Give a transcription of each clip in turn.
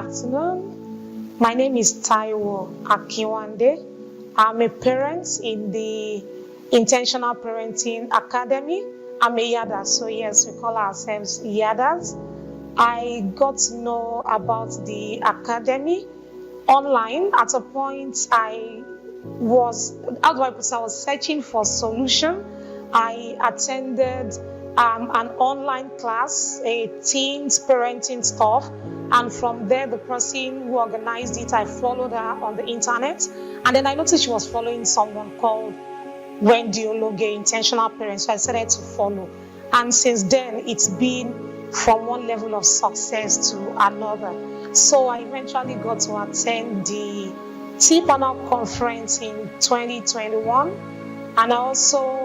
afternoon. My name is Taiwo Akiwande. I'm a parent in the Intentional Parenting Academy. I'm a Yada, so yes, we call ourselves Yadas. I got to know about the academy online. At a point, I was searching for solution. I attended an online class, a teens parenting stuff, and from there, the person who organized it, I followed her on the internet, and then I noticed she was following someone called Wendy Ologe, Intentional Parents, so I decided to follow. And since then, it's been from one level of success to another. So I eventually got to attend the T-Panel conference in 2021, and I also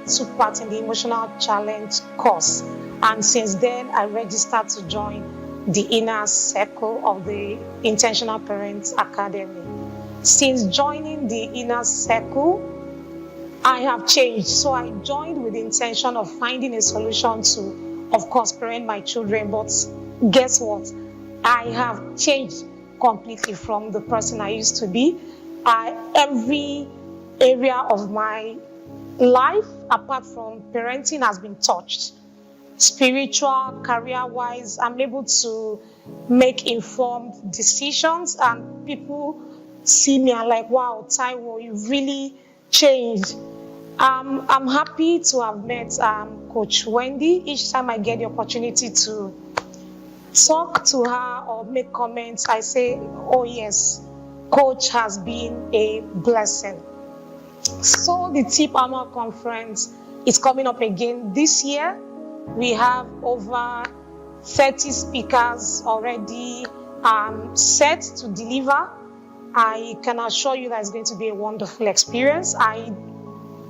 took part in the Emotional Challenge course. And since then, I registered to join the inner circle of the Intentional Parents Academy. Since joining the inner circle, I have changed. So I joined with the intention of finding a solution to, of course, parent my children. But guess what? I have changed completely from the person I used to be. Every area of my life, apart from parenting, has been touched. Spiritual, career-wise, I'm able to make informed decisions, and people see me and like, wow, Taiwo, you really changed. I'm happy to have met Coach Wendy. Each time I get the opportunity to talk to her or make comments, I say, oh yes, Coach has been a blessing. So the TIP Annual Conference is coming up again this year. We have over 30 speakers already set to deliver. I can assure you that it's going to be a wonderful experience. I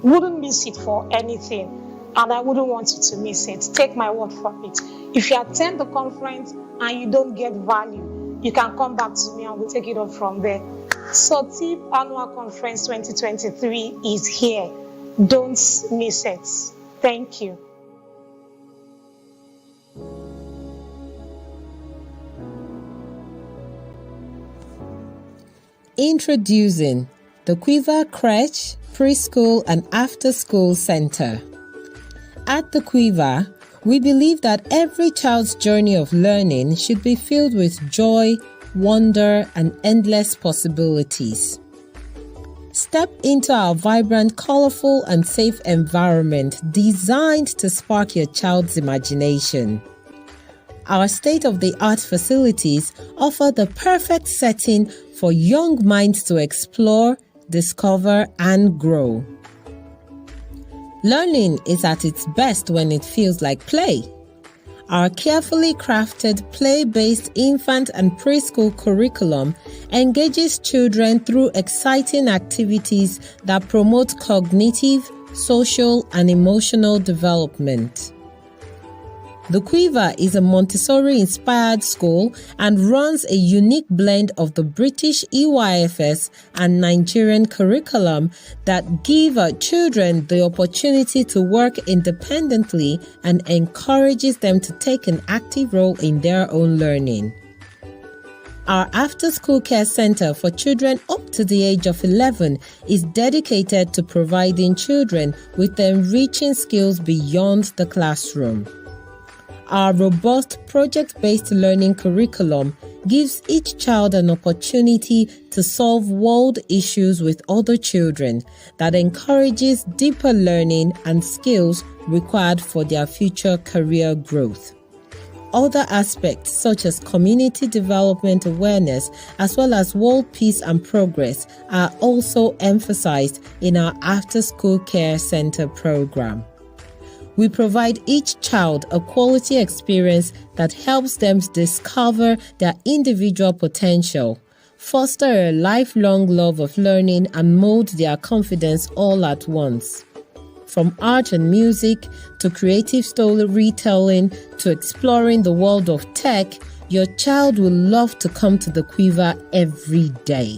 wouldn't miss it for anything, and I wouldn't want you to miss it. Take my word for it. If you attend the conference and you don't get value, you can come back to me and we'll take it up from there. So TIP Annual Conference 2023 is here. Don't miss it. Thank you. Introducing the Quiva Crèche Preschool and After School Center. At the Quiva, we believe that every child's journey of learning should be filled with joy, wonder, and endless possibilities. Step into our vibrant, colorful, and safe environment designed to spark your child's imagination. Our state-of-the-art facilities offer the perfect setting for young minds to explore, discover, and grow. Learning is at its best when it feels like play. Our carefully crafted play-based infant and preschool curriculum engages children through exciting activities that promote cognitive, social, and emotional development. The Quiva is a Montessori-inspired school and runs a unique blend of the British EYFS and Nigerian curriculum that give children the opportunity to work independently and encourages them to take an active role in their own learning. Our after-school care center for children up to the age of 11 is dedicated to providing children with enriching skills beyond the classroom. Our robust project-based learning curriculum gives each child an opportunity to solve world issues with other children that encourages deeper learning and skills required for their future career growth. Other aspects such as community development awareness as well as world peace and progress are also emphasized in our after-school care center program. We provide each child a quality experience that helps them discover their individual potential, foster a lifelong love of learning, and mold their confidence all at once. From art and music to creative storytelling to exploring the world of tech, your child will love to come to the Quiva every day.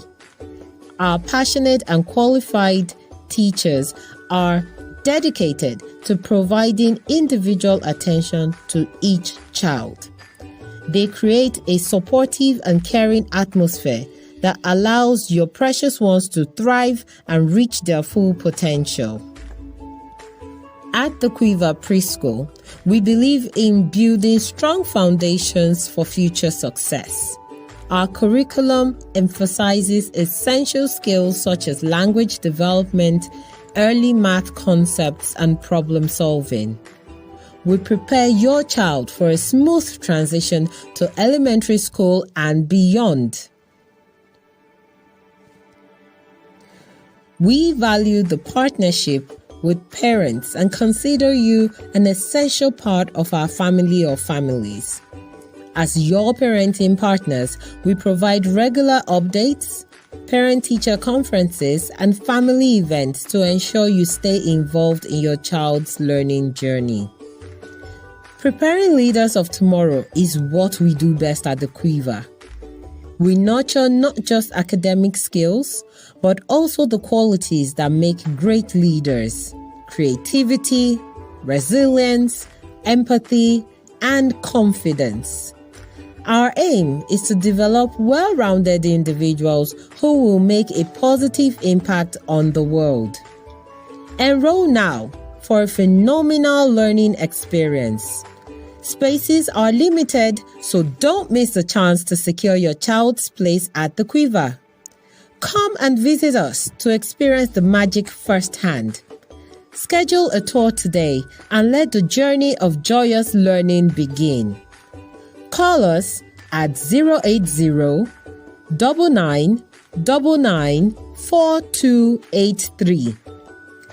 Our passionate and qualified teachers are dedicated to providing individual attention to each child. They create a supportive and caring atmosphere that allows your precious ones to thrive and reach their full potential. At the Quiva Preschool, we believe in building strong foundations for future success. Our curriculum emphasizes essential skills such as language development, early math concepts, and problem solving. We prepare your child for a smooth transition to elementary school and beyond. We value the partnership with parents and consider you an essential part of our family or families. As your parenting partners, we provide regular updates, parent-teacher conferences, and family events to ensure you stay involved in your child's learning journey. Preparing leaders of tomorrow is what we do best at the Quiva. We nurture not just academic skills, but also the qualities that make great leaders: creativity, resilience, empathy, and confidence. Our aim is to develop well-rounded individuals who will make a positive impact on the world. Enroll now for a phenomenal learning experience. Spaces are limited, so don't miss the chance to secure your child's place at the Quiva. Come and visit us to experience the magic firsthand. Schedule a tour today and let the journey of joyous learning begin. Call us at 080-9999-4283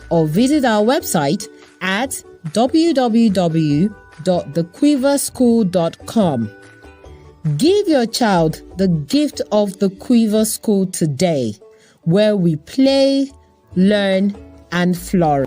or visit our website at www.thequivaschool.com. Give your child the gift of the Quiva School today, where we play, learn, and flourish.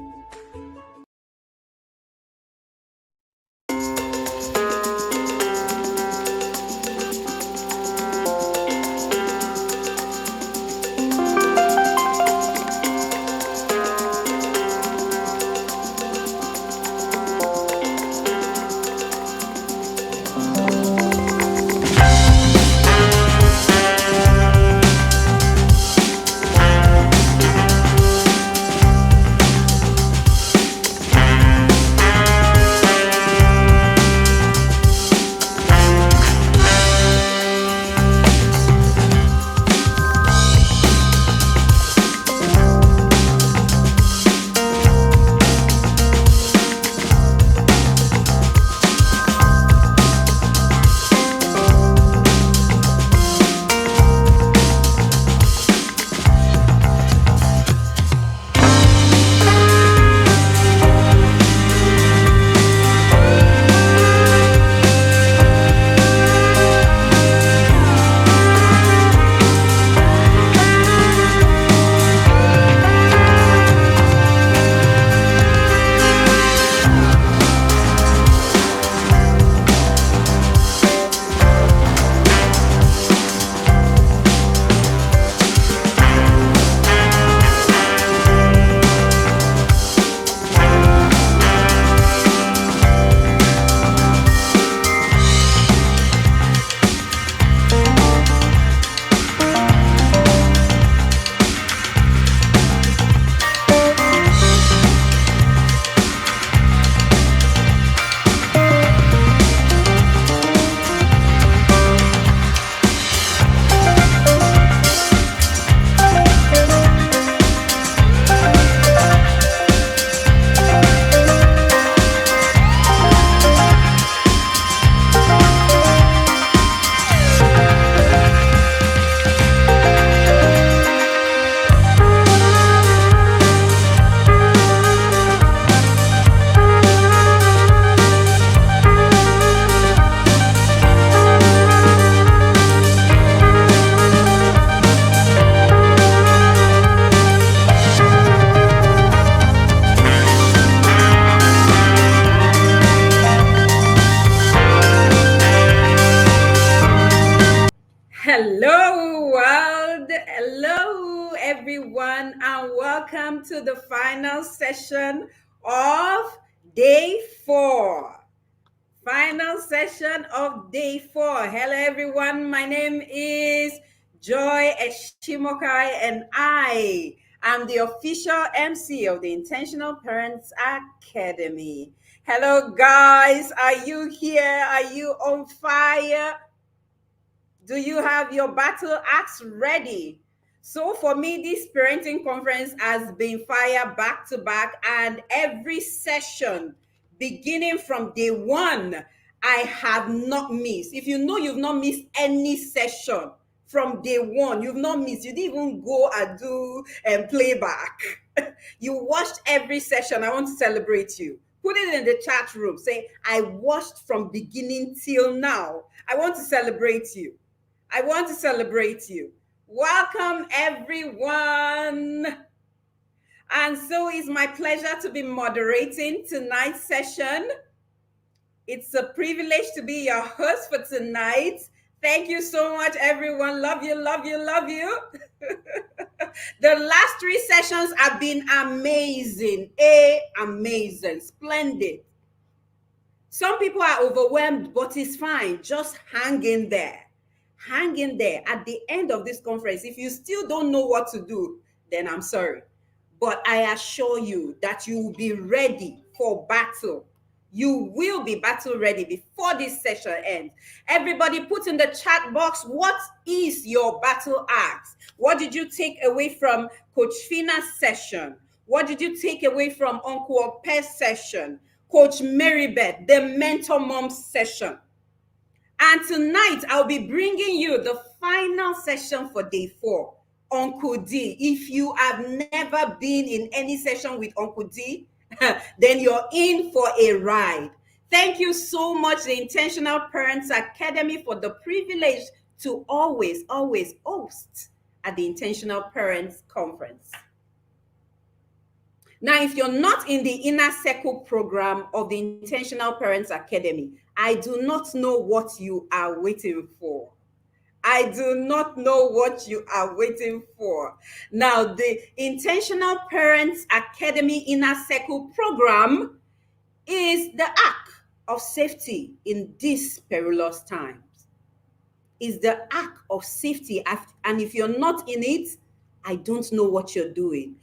Hello, world. Hello, everyone, and welcome to the final session of day 4. Final session of day 4. Hello, everyone. My name is Joy Eshimokai, and I am the official MC of the Intentional Parents Academy. Hello, guys. Are you here? Are you on fire? Do you have your battle axe ready? So for me, this parenting conference has been fire back to back, and every session, beginning from day 1, I have not missed. If you know you've not missed any session from day 1, you've not missed. You didn't even go and do playback. You watched every session. I want to celebrate you. Put it in the chat room. Say, I watched from beginning till now. I want to celebrate you. I want to celebrate you. Welcome, everyone. And so it's my pleasure to be moderating tonight's session. It's a privilege to be your host for tonight. Thank you so much, everyone. Love you, love you, love you. The last 3 sessions have been amazing. Amazing, splendid. Some people are overwhelmed, but it's fine. Just hang in there. Hang in there. At the end of this conference, if you still don't know what to do, then I'm sorry. But I assure you that you will be ready for battle. You will be battle ready before this session ends. Everybody put in the chat box, what is your battle axe? What did you take away from Coach Fina's session? What did you take away from Uncle Ope's session? Coach Marybeth, the Mentor Mom session? And tonight, I'll be bringing you the final session for day 4, Uncle D. If you have never been in any session with Uncle D, then you're in for a ride. Thank you so much, the Intentional Parents Academy, for the privilege to always host at the Intentional Parents Conference. Now, if you're not in the Inner Circle program of the Intentional Parents Academy, I do not know what you are waiting for. I do not know what you are waiting for. Now, the Intentional Parents Academy Inner Circle program is the ark of safety in these perilous times. Is the ark of safety. And if you're not in it, I don't know what you're doing.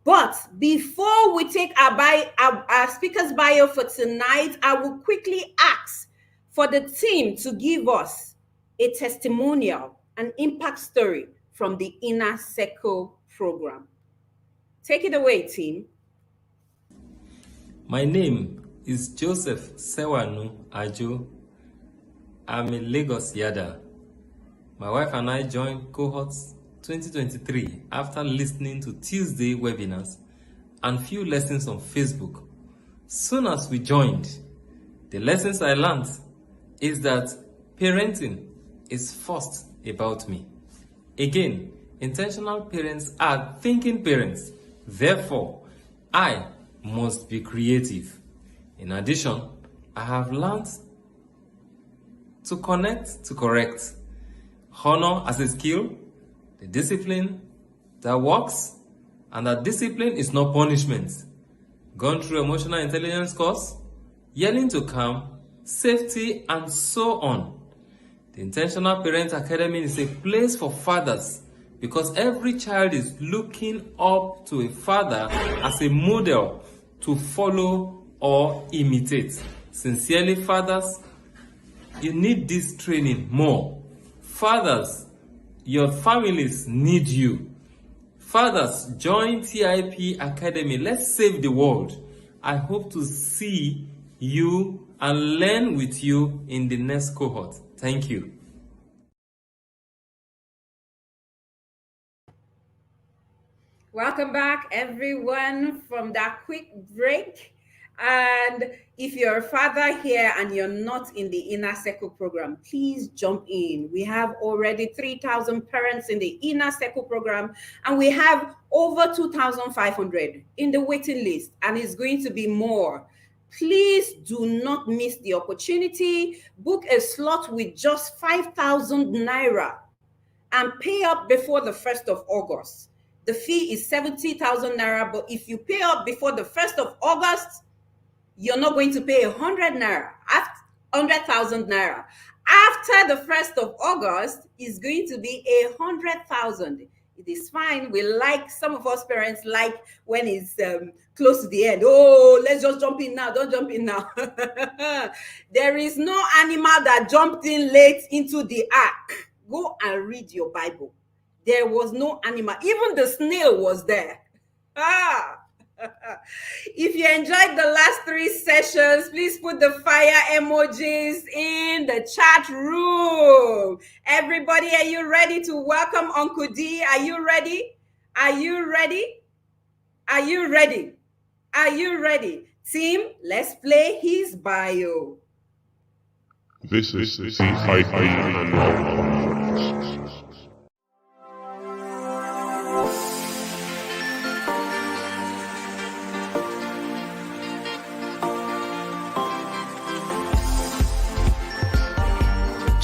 But before we take our speaker's bio for tonight, I will quickly ask for the team to give us a testimonial, an impact story from the Inner Circle program. Take it away, team. My name is Joseph Sewanu Ajo. I'm a Lagos Yada. My wife and I joined cohorts 2023 after listening to Tuesday webinars and few lessons on Facebook. Soon as we joined, the lessons I learned is that parenting is first about me. Again, intentional parents are thinking parents. Therefore, I must be creative. In addition, I have learned to connect to correct, honor as a skill, the discipline that works, and that discipline is not punishment. Gone through emotional intelligence course, yelling to calm, safety, and so on. The Intentional Parent Academy is a place for fathers because every child is looking up to a father as a model to follow or imitate. Sincerely, fathers, you need this training more. Fathers, your families need you. Fathers, join TIP Academy. Let's save the world. I hope to see you and learn with you in the next cohort. Thank you. Welcome back, everyone, from that quick break. And if you're a father here and you're not in the Inner Circle program, please jump in. We have already 3,000 parents in the Inner Circle program, and we have over 2,500 in the waiting list, and it's going to be more. Please do not miss the opportunity. Book a slot with just 5,000 Naira and pay up before the 1st of August. The fee is 70,000 Naira, but if you pay up before the 1st of August, you're not going to pay 100 Naira. 100,000 naira. After the 1st of August, is going to be 100,000. It is fine. We like, some of us parents like when it's close to the end. Oh, let's just jump in now. Don't jump in now. There is no animal that jumped in late into the ark. Go and read your Bible. There was no animal. Even the snail was there. Ah. If you enjoyed the last 3 sessions, please put the fire emojis in the chat room. Everybody, are you ready to welcome Uncle D? Are you ready? Are you ready? Are you ready? Are you ready? Team, let's play his bio. This is the CIP Conference.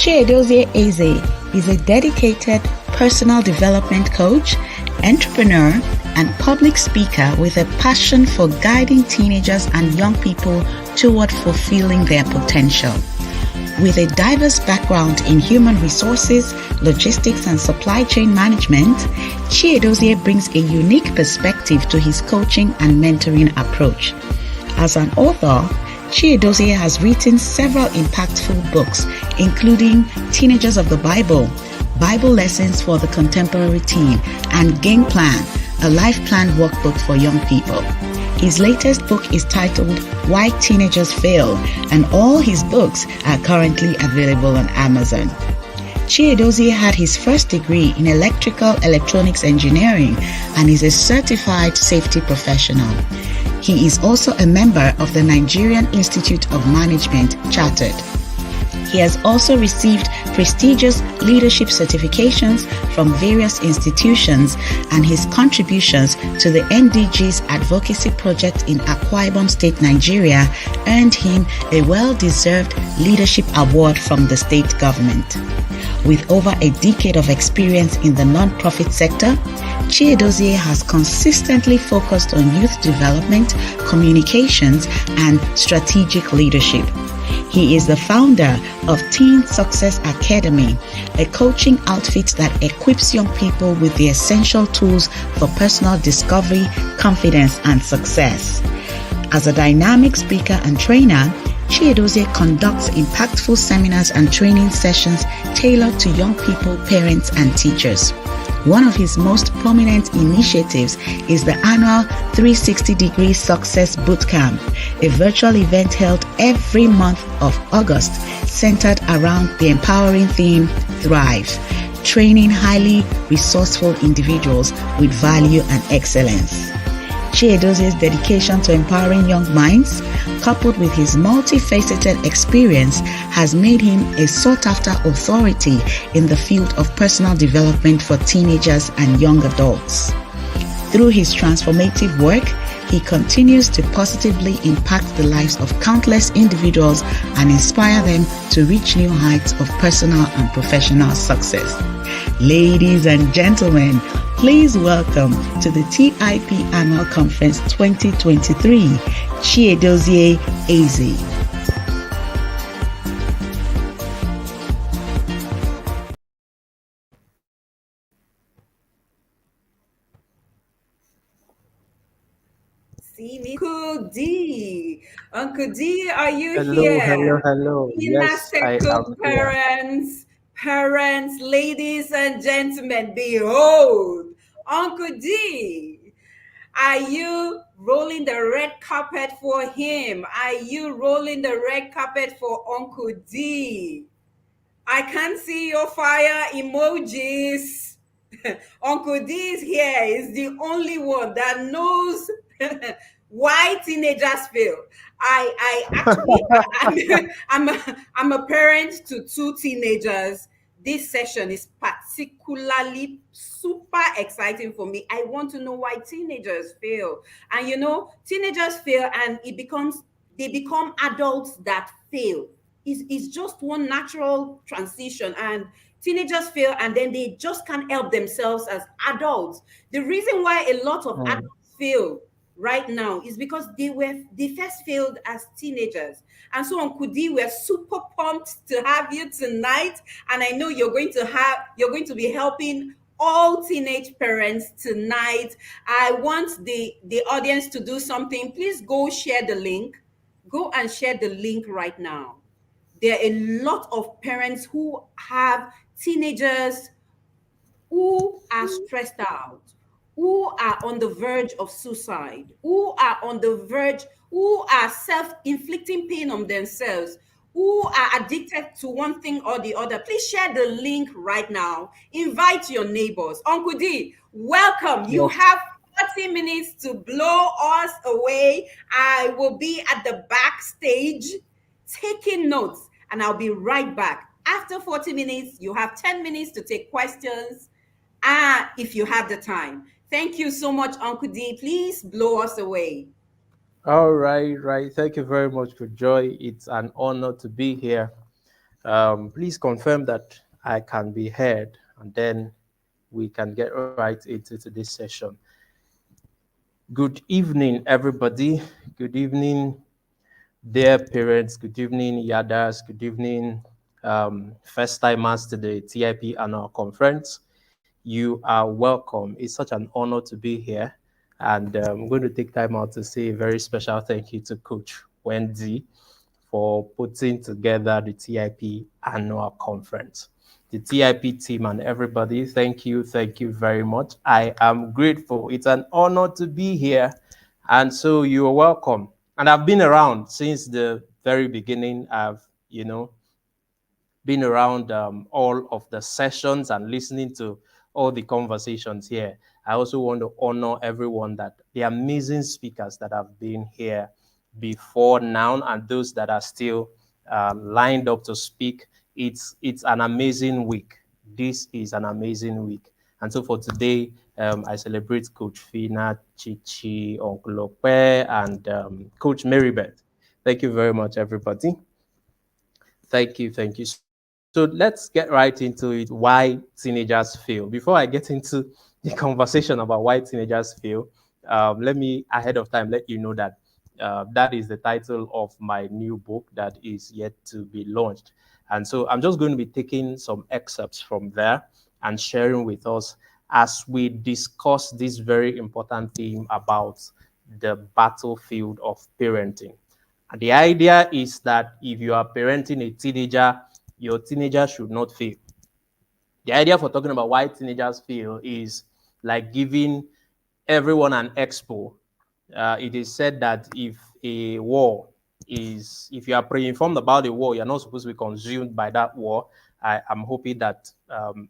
Chiedozie Eze is a dedicated personal development coach, entrepreneur, and public speaker with a passion for guiding teenagers and young people toward fulfilling their potential. With a diverse background in human resources, logistics, and supply chain management, Chiedozie brings a unique perspective to his coaching and mentoring approach. As an author, Chiedozie has written several impactful books, including Teenagers of the Bible, Bible Lessons for the Contemporary Teen, and Game Plan, a life plan workbook for young people. His latest book is titled Why Teenagers Fail, and all his books are currently available on Amazon. Chiedozie had his first degree in electrical electronics engineering and is a certified safety professional. He is also a member of the Nigerian Institute of Management, Chartered. He has also received prestigious leadership certifications from various institutions, and his contributions to the NDG's advocacy project in Akwa Ibom State, Nigeria, earned him a well-deserved leadership award from the state government. With over a decade of experience in the non-profit sector, Chiedozie has consistently focused on youth development, communications, and strategic leadership. He is the founder of Teen Success Academy, a coaching outfit that equips young people with the essential tools for personal discovery, confidence, and success. As a dynamic speaker and trainer, Chiedozie conducts impactful seminars and training sessions tailored to young people, parents, and teachers. One of his most prominent initiatives is the annual 360-degree Success Bootcamp, a virtual event held every month of August centered around the empowering theme, Thrive, training highly resourceful individuals with value and excellence. Chiedozie's dedication to empowering young minds, coupled with his multifaceted experience, has made him a sought-after authority in the field of personal development for teenagers and young adults. Through his transformative work, he continues to positively impact the lives of countless individuals and inspire them to reach new heights of personal and professional success. Ladies and gentlemen, please welcome to the TIP Annual Conference 2023, Chiedozie Eze. Uncle D. Uncle D, are you Hello, here? hello. Yes, I am here. Parents, ladies and gentlemen, behold, Uncle D. Are you rolling the red carpet for him? Are you rolling the red carpet for Uncle D? I can't see your fire emojis. Uncle D is here. Is the only one that knows why teenagers fail. I actually, I'm a parent to 2 teenagers. This session is particularly super exciting for me. I want to know why teenagers fail. And teenagers fail and they become adults that fail. It's just one natural transition, and teenagers fail and then they just can't help themselves as adults. The reason why a lot of adults fail right now is because they first failed as teenagers. And so Uncle D, we're super pumped to have you tonight. And I know you're going to be helping all teenage parents tonight. I want the audience to do something. Please go share the link. Go and share the link right now. There are a lot of parents who have teenagers who are stressed out, who are on the verge of suicide, who are on the verge, who are self inflicting pain on themselves, who are addicted to one thing or the other. Please share the link right now. Invite your neighbors. Uncle D, welcome. You Yes. have 40 minutes to blow us away. I will be at the backstage taking notes, and I'll be right back. After 40 minutes, you have 10 minutes to take questions if you have the time. Thank you so much, Uncle D. Please blow us away. All right, right. Thank you very much for Joy. It's an honor to be here. Please confirm that I can be heard, and then we can get right into this session. Good evening, everybody. Good evening, dear parents. Good evening, Yadas. Good evening, first timers to the TIP annual conference. You are welcome. It's such an honor to be here. And I'm going to take time out to say a very special thank you to Coach Wendy for putting together the TIP annual conference. The TIP team and everybody, thank you very much. I am grateful. It's an honor to be here. And so you are welcome. And I've been around since the very beginning. I've, been around all of the sessions and listening to all the conversations here. I also want to honor everyone, that the amazing speakers that have been here before now and those that are still lined up to speak. It's an amazing week. This is an amazing week. And so for today, I celebrate Coach Fina, Chichi, Uncle Ope, and Coach Marybeth. Thank you very much, everybody. Thank you. So let's get right into it. Why teenagers fail. Before I get into the conversation about why teenagers fail, let me ahead of time let you know that that is the title of my new book that is yet to be launched. And so I'm just going to be taking some excerpts from there and sharing with us as we discuss this very important theme about the battlefield of parenting. And the idea is that if you are parenting a teenager, your teenager should not fail. The idea for talking about why teenagers fail is like giving everyone an expo. It is said that if you are pre-informed about the war, you're not supposed to be consumed by that war. I'm hoping that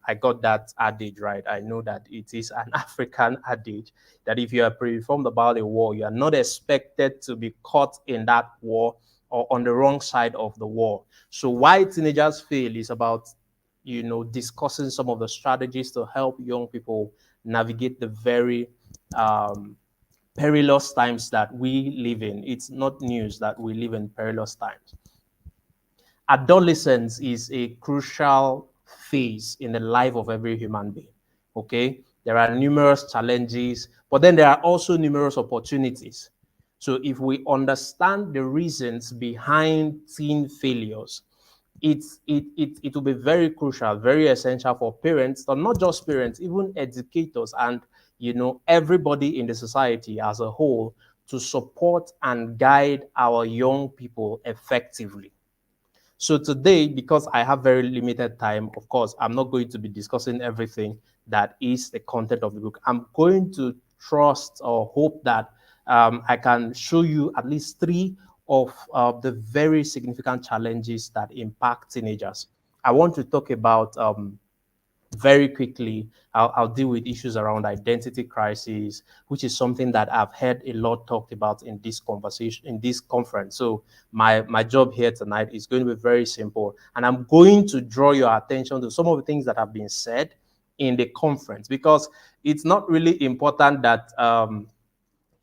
I got that adage right. I know that it is an African adage that if you are pre-informed about a war, you are not expected to be caught in that war or on the wrong side of the war. So why teenagers fail is about, discussing some of the strategies to help young people navigate the very perilous times that we live in. It's not news that we live in perilous times. Adolescence is a crucial phase in the life of every human being. Okay, there are numerous challenges, but then there are also numerous opportunities. So if we understand the reasons behind teen failures, it will be very crucial, very essential for parents, or not just parents, even educators and everybody in the society as a whole, to support and guide our young people effectively. So today, because I have very limited time, of course, I'm not going to be discussing everything that is the content of the book. I'm going to trust or hope that I can show you at least three of the very significant challenges that impact teenagers. I want to talk about very quickly. I'll deal with issues around identity crisis, which is something that I've heard a lot talked about in this conversation, in this conference. So my job here tonight is going to be very simple, and I'm going to draw your attention to some of the things that have been said in the conference, because it's not really important that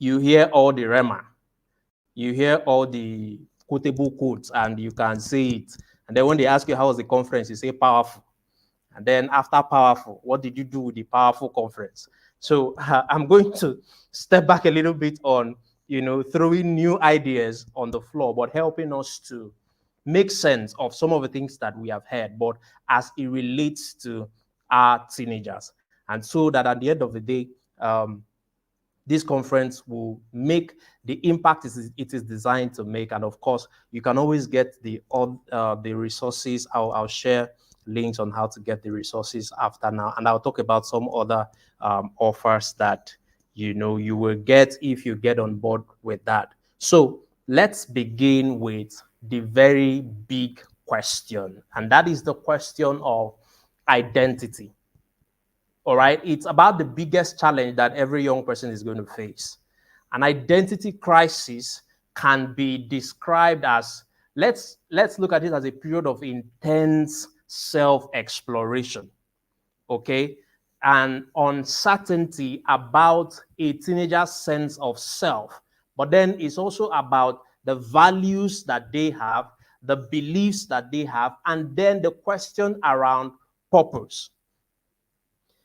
you hear all the rema, you hear all the quotable quotes, and you can say it. And then when they ask you how was the conference, you say powerful. And then after powerful, what did you do with the powerful conference? So I'm going to step back a little bit on, throwing new ideas on the floor, but helping us to make sense of some of the things that we have heard, but as it relates to our teenagers. And so that at the end of the day, this conference will make the impact it is designed to make. And of course, you can always get the resources. I'll share links on how to get the resources after now, and I'll talk about some other offers that you will get if you get on board with that. So let's begin with the very big question, and that is the question of identity. All right, it's about the biggest challenge that every young person is going to face. An identity crisis can be described as, let's look at it as a period of intense self-exploration, okay, and uncertainty about a teenager's sense of self. But then it's also about the values that they have, the beliefs that they have, and then the question around purpose.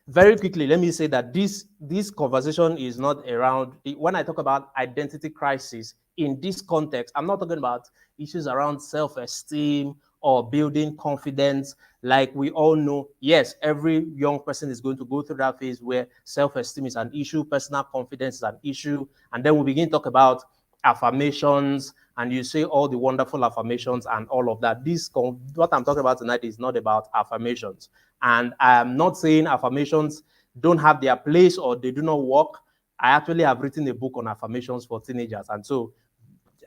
Very quickly, let me say that this conversation is not around, when I talk about identity crisis in this context, I'm not talking about issues around self-esteem or building confidence. Like we all know, yes, every young person is going to go through that phase where self-esteem is an issue, personal confidence is an issue, and then we begin to talk about affirmations, and you say all the wonderful affirmations and all of that. What I'm talking about tonight is not about affirmations. And I'm not saying affirmations don't have their place or they do not work. I actually have written a book on affirmations for teenagers. And so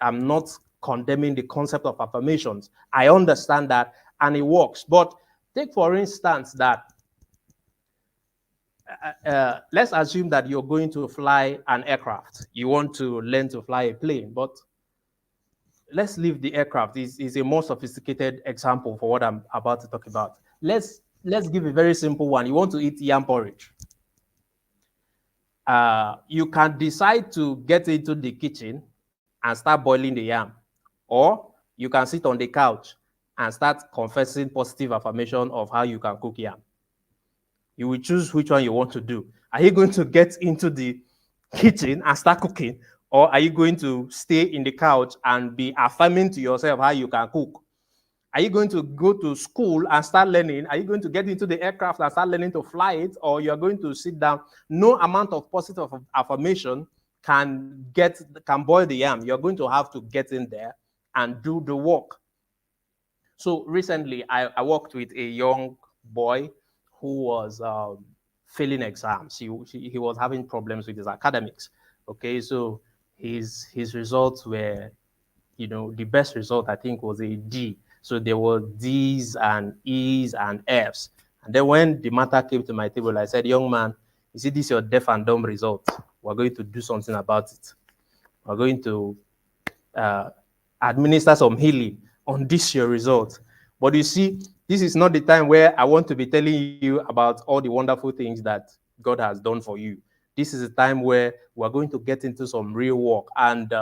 I'm not condemning the concept of affirmations. I understand that and it works. But take, for instance, that let's assume that you're going to fly an aircraft. You want to learn to fly a plane, but let's leave the aircraft. Is a more sophisticated example for what I'm about to talk about. Let's give a very simple one. You want to eat yam porridge. You can decide to get into the kitchen and start boiling the yam, or you can sit on the couch and start confessing positive affirmation of how you can cook yam. You will choose which one you want to do. Are you going to get into the kitchen and start cooking, or are you going to stay in the couch and be affirming to yourself how you can cook? Are you going to go to school and start learning? Are you going to get into the aircraft and start learning to fly it, or you're going to sit down? No amount of positive affirmation can boil the yam. You're going to have to get in there and do the work. So recently, I worked with a young boy who was failing exams. He was having problems with his academics. Okay, so his results were, the best result I think was a D. So there were D's and E's and F's. And then when the matter came to my table, I said, young man, you see this your deaf and dumb result. We're going to do something about it. We're going to administer some healing on this your result. But you see, this is not the time where I want to be telling you about all the wonderful things that God has done for you. This is a time where we're going to get into some real work. And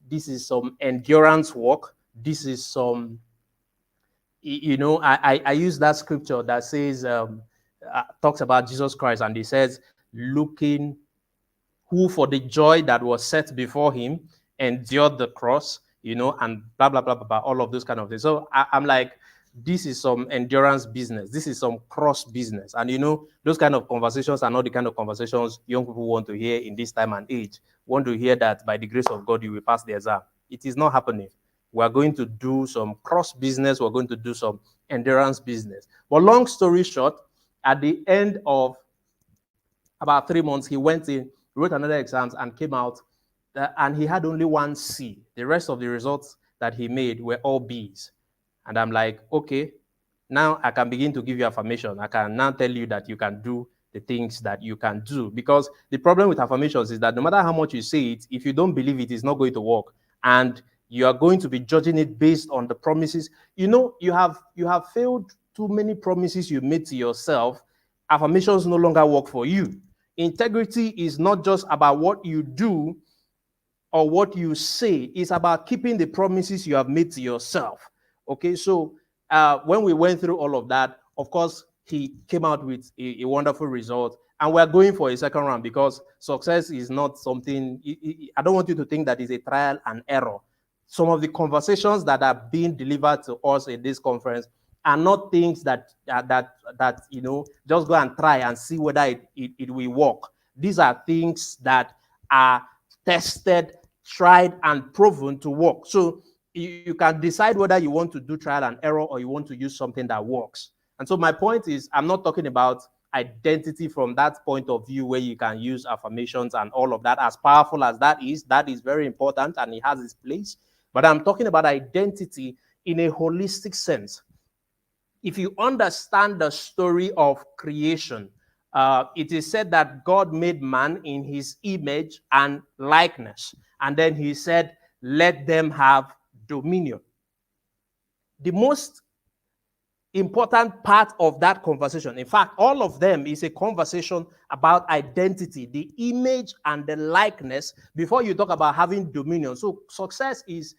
this is some endurance work. This is some, I use that scripture that says, talks about Jesus Christ, and he says, looking, who for the joy that was set before him endured the cross, and blah, blah, blah, blah, blah, all of those kind of things. So I'm like, this is some endurance business. This is some cross business. And those kind of conversations are not the kind of conversations young people want to hear in this time and age. Want to hear that by the grace of God, you will pass the exam. It is not happening. We're going to do some cross business. We're going to do some endurance business. But long story short, at the end of about 3 months, he went in, wrote another exams, and came out, and he had only one C. The rest of the results that he made were all B's. And I'm like, okay, now I can begin to give you affirmation. I can now tell you that you can do the things that you can do. Because the problem with affirmations is that no matter how much you say it, if you don't believe it, it's not going to work. And you are going to be judging it based on the promises. You have failed too many promises you made to yourself. Affirmations no longer work for you. Integrity is not just about what you do or what you say. It's about keeping the promises you have made to yourself. Okay, so when we went through all of that, of course, he came out with a wonderful result. And we're going for a second round because success is not something, I don't want you to think that it's a trial and error. Some of the conversations that are being delivered to us in this conference are not things that just go and try and see whether it will work. These are things that are tested, tried, and proven to work. So you can decide whether you want to do trial and error or you want to use something that works. And so my point is, I'm not talking about identity from that point of view where you can use affirmations and all of that. As powerful as that is very important and it has its place. But I'm talking about identity in a holistic sense. If you understand the story of creation, it is said that God made man in his image and likeness. And then he said, let them have dominion. The most important part of that conversation, in fact, all of them is a conversation about identity, the image and the likeness, before you talk about having dominion. So success is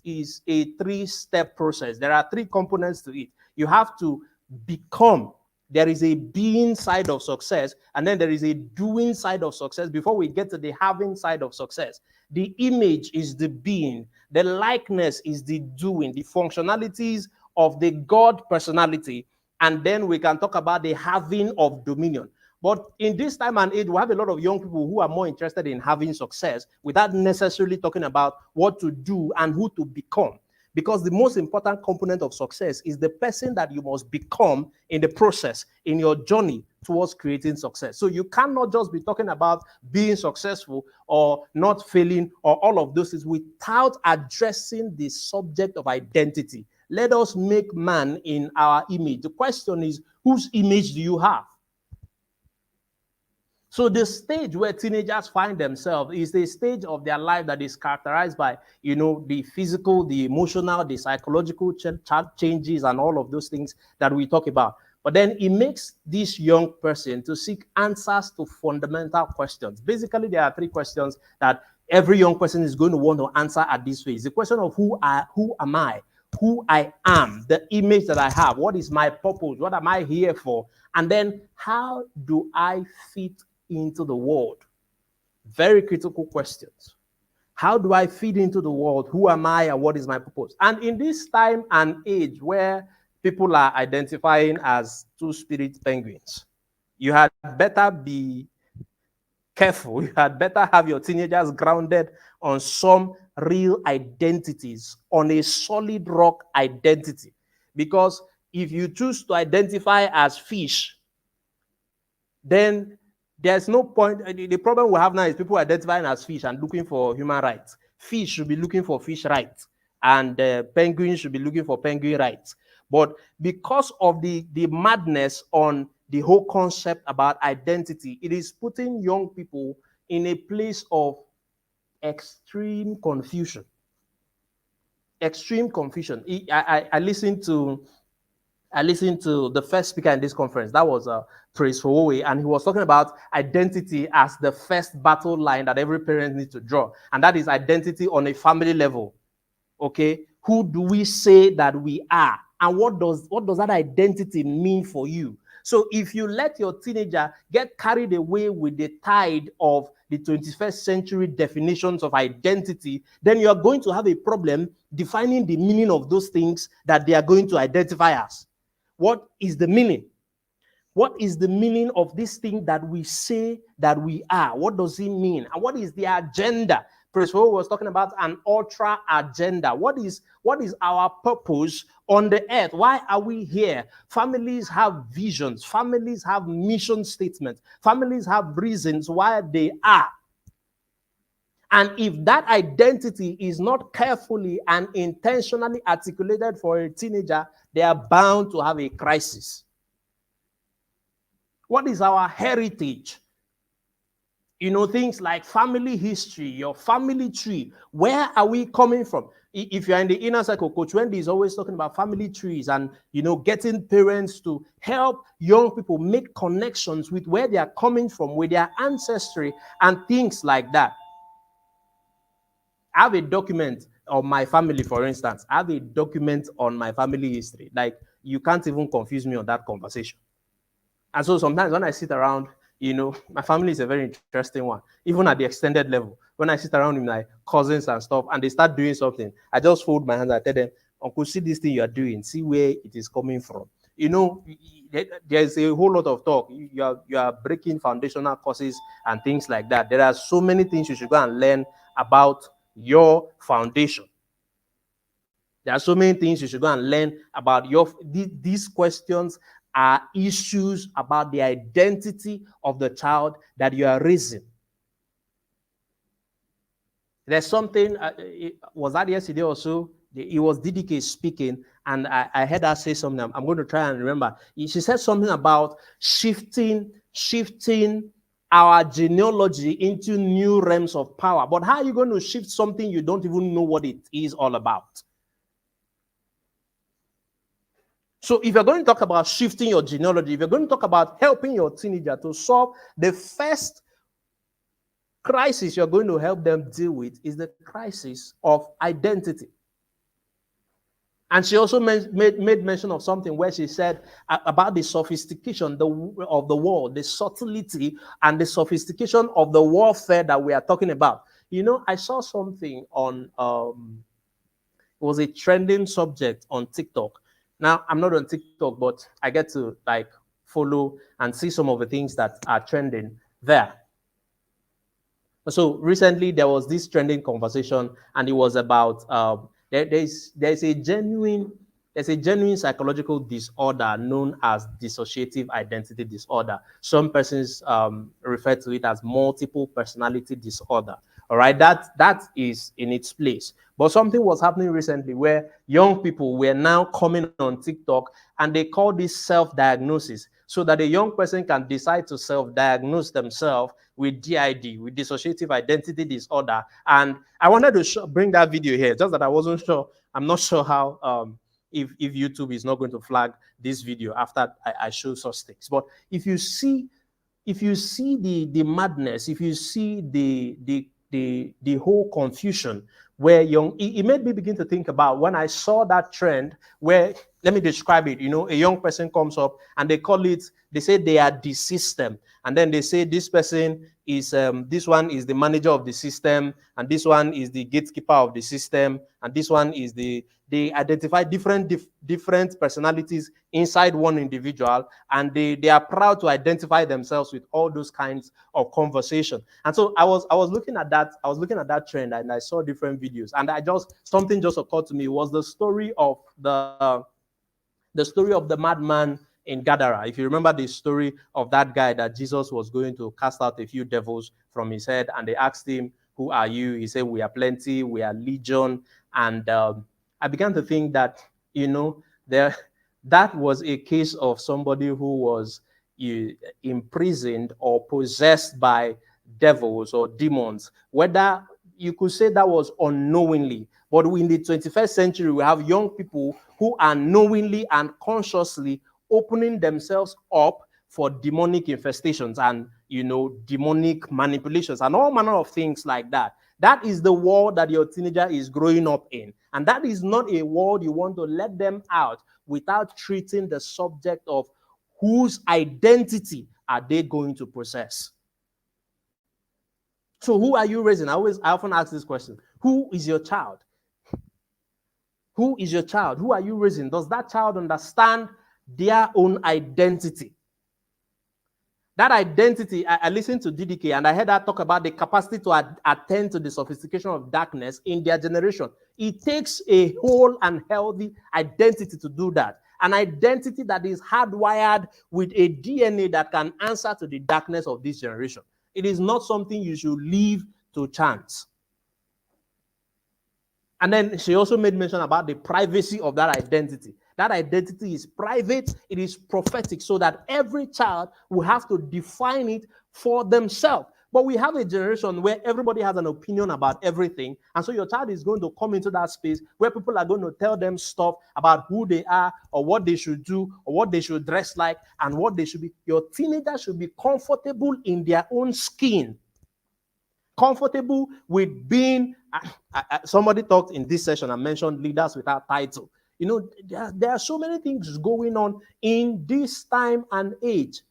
a three-step process. There are three components to it. You have to become. There is a being side of success, and then there is a doing side of success before we get to the having side of success. The image is the being, the likeness is the doing, the functionalities of the God personality, and then we can talk about the having of dominion. But in this time and age, we have a lot of young people who are more interested in having success without necessarily talking about what to do and who to become. Because the most important component of success is the person that you must become in the process, in your journey towards creating success. So you cannot just be talking about being successful or not failing or all of those things without addressing the subject of identity. Let us make man in our image. The question is, whose image do you have? So the stage where teenagers find themselves is the stage of their life that is characterized by, the physical, the emotional, the psychological changes and all of those things that we talk about. But then it makes this young person to seek answers to fundamental questions. Basically, there are three questions that every young person is going to want to answer at this phase. The question of who am I? Who I am, the image that I have, what is my purpose, what am I here for, and then how do I fit into the world? Very critical questions. How do I fit into the world? Who am I and what is my purpose? And in this time and age where people are identifying as two-spirit penguins, you had better be careful. You had better have your teenagers grounded on some real identities, on a solid rock identity. Because if you choose to identify as fish, then there's no point. The problem we have now is people identifying as fish and looking for human rights. Fish should be looking for fish rights, and penguins should be looking for penguin rights. But because of the madness on the whole concept about identity, it is putting young people in a place of extreme confusion. Extreme confusion. I listened to the first speaker in this conference. That was Perilous, and he was talking about identity as the first battle line that every parent needs to draw, and that is identity on a family level. Okay, who do we say that we are, and what does that identity mean for you? So if you let your teenager get carried away with the tide of the 21st century definitions of identity, then you are going to have a problem defining the meaning of those things that they are going to identify as. What is the meaning? What is the meaning of this thing that we say that we are? What does it mean? And what is the agenda? Perilous was talking about an ultra agenda. What is our purpose on the earth? Why are we here? Families have visions. Families have mission statements. Families have reasons why they are. And if that identity is not carefully and intentionally articulated for a teenager, they are bound to have a crisis. What is our heritage? Things like family history, your family tree. Where are we coming from? If you're in the inner circle, Coach Wendy is always talking about family trees and, getting parents to help young people make connections with where they are coming from, with their ancestry and things like that. I have a document on my family, for instance. I have a document on my family history. Like, you can't even confuse me on that conversation. And so sometimes when I sit around, My family is a very interesting one, even at the extended level. When I sit around with my cousins and stuff and they start doing something, I just fold my hands and tell them, Uncle, see this thing you are doing, see where it is coming from. There's a whole lot of talk. You are breaking foundational courses and things like that. There are so many things you should go and learn about your foundation. There are so many things you should go and learn about these questions are issues about the identity of the child that you are raising. There's something, was that yesterday or so? It was DDK speaking, and I heard her say something. I'm going to try and remember. She said something about shifting our genealogy into new realms of power. But how are you going to shift something you don't even know what it is all about? So if you're going to talk about shifting your genealogy, if you're going to talk about helping your teenager to solve the first crisis you're going to help them deal with is the crisis of identity. And she also made mention of something where she said about the sophistication of the war, the subtlety and the sophistication of the warfare that we are talking about. I saw something on, it was a trending subject on TikTok. Now, I'm not on TikTok, but I get to follow and see some of the things that are trending there. So recently there was this trending conversation, and it was about there's a genuine psychological disorder known as dissociative identity disorder. Some persons refer to it as multiple personality disorder. All right, that is in its place. But something was happening recently where young people were now coming on TikTok, and they call this self-diagnosis, so that a young person can decide to self-diagnose themselves with DID, with dissociative identity disorder. And I wanted to bring that video here, just that I wasn't sure. I'm not sure how, if YouTube is not going to flag this video after I show such things. But if you see the madness, if you see the whole confusion where it made me begin to think about when I saw that trend where, let me describe it, a young person comes up and they say they are the system. And then they say this person is, this one is the manager of the system, and this one is the gatekeeper of the system, and this one is they identify different personalities inside one individual, and they are proud to identify themselves with all those kinds of conversation. And so I was looking at that trend, and I saw different videos, and something just occurred to me. It was the story of the madman in Gadara. If you remember the story of that guy that Jesus was going to cast out a few devils from his head, and they asked him, "Who are you?" He said, "We are plenty, we are legion." And I began to think that, that was a case of somebody who was imprisoned or possessed by devils or demons. Whether you could say that was unknowingly, but in the 21st century, we have young people who are knowingly and consciously opening themselves up for demonic infestations and, demonic manipulations and all manner of things like that. That is the world that your teenager is growing up in. And that is not a world you want to let them out without treating the subject of whose identity are they going to possess. So who are you raising? I often ask this question. Who is your child? Who is your child? Who are you raising? Does that child understand their own identity? That identity, I listened to DDK and I heard her talk about the capacity to attend to the sophistication of darkness in their generation. It takes a whole and healthy identity to do that. An identity that is hardwired with a DNA that can answer to the darkness of this generation. It is not something you should leave to chance. And then she also made mention about the privacy of that identity. That identity is private, it is prophetic, so that every child will have to define it for themselves. But we have a generation where everybody has an opinion about everything. And so your child is going to come into that space where people are going to tell them stuff about who they are or what they should do or what they should dress like and what they should be. Your teenager should be comfortable in their own skin. Comfortable with being, somebody talked in this session and mentioned leaders without title. There are so many things going on in this time and age.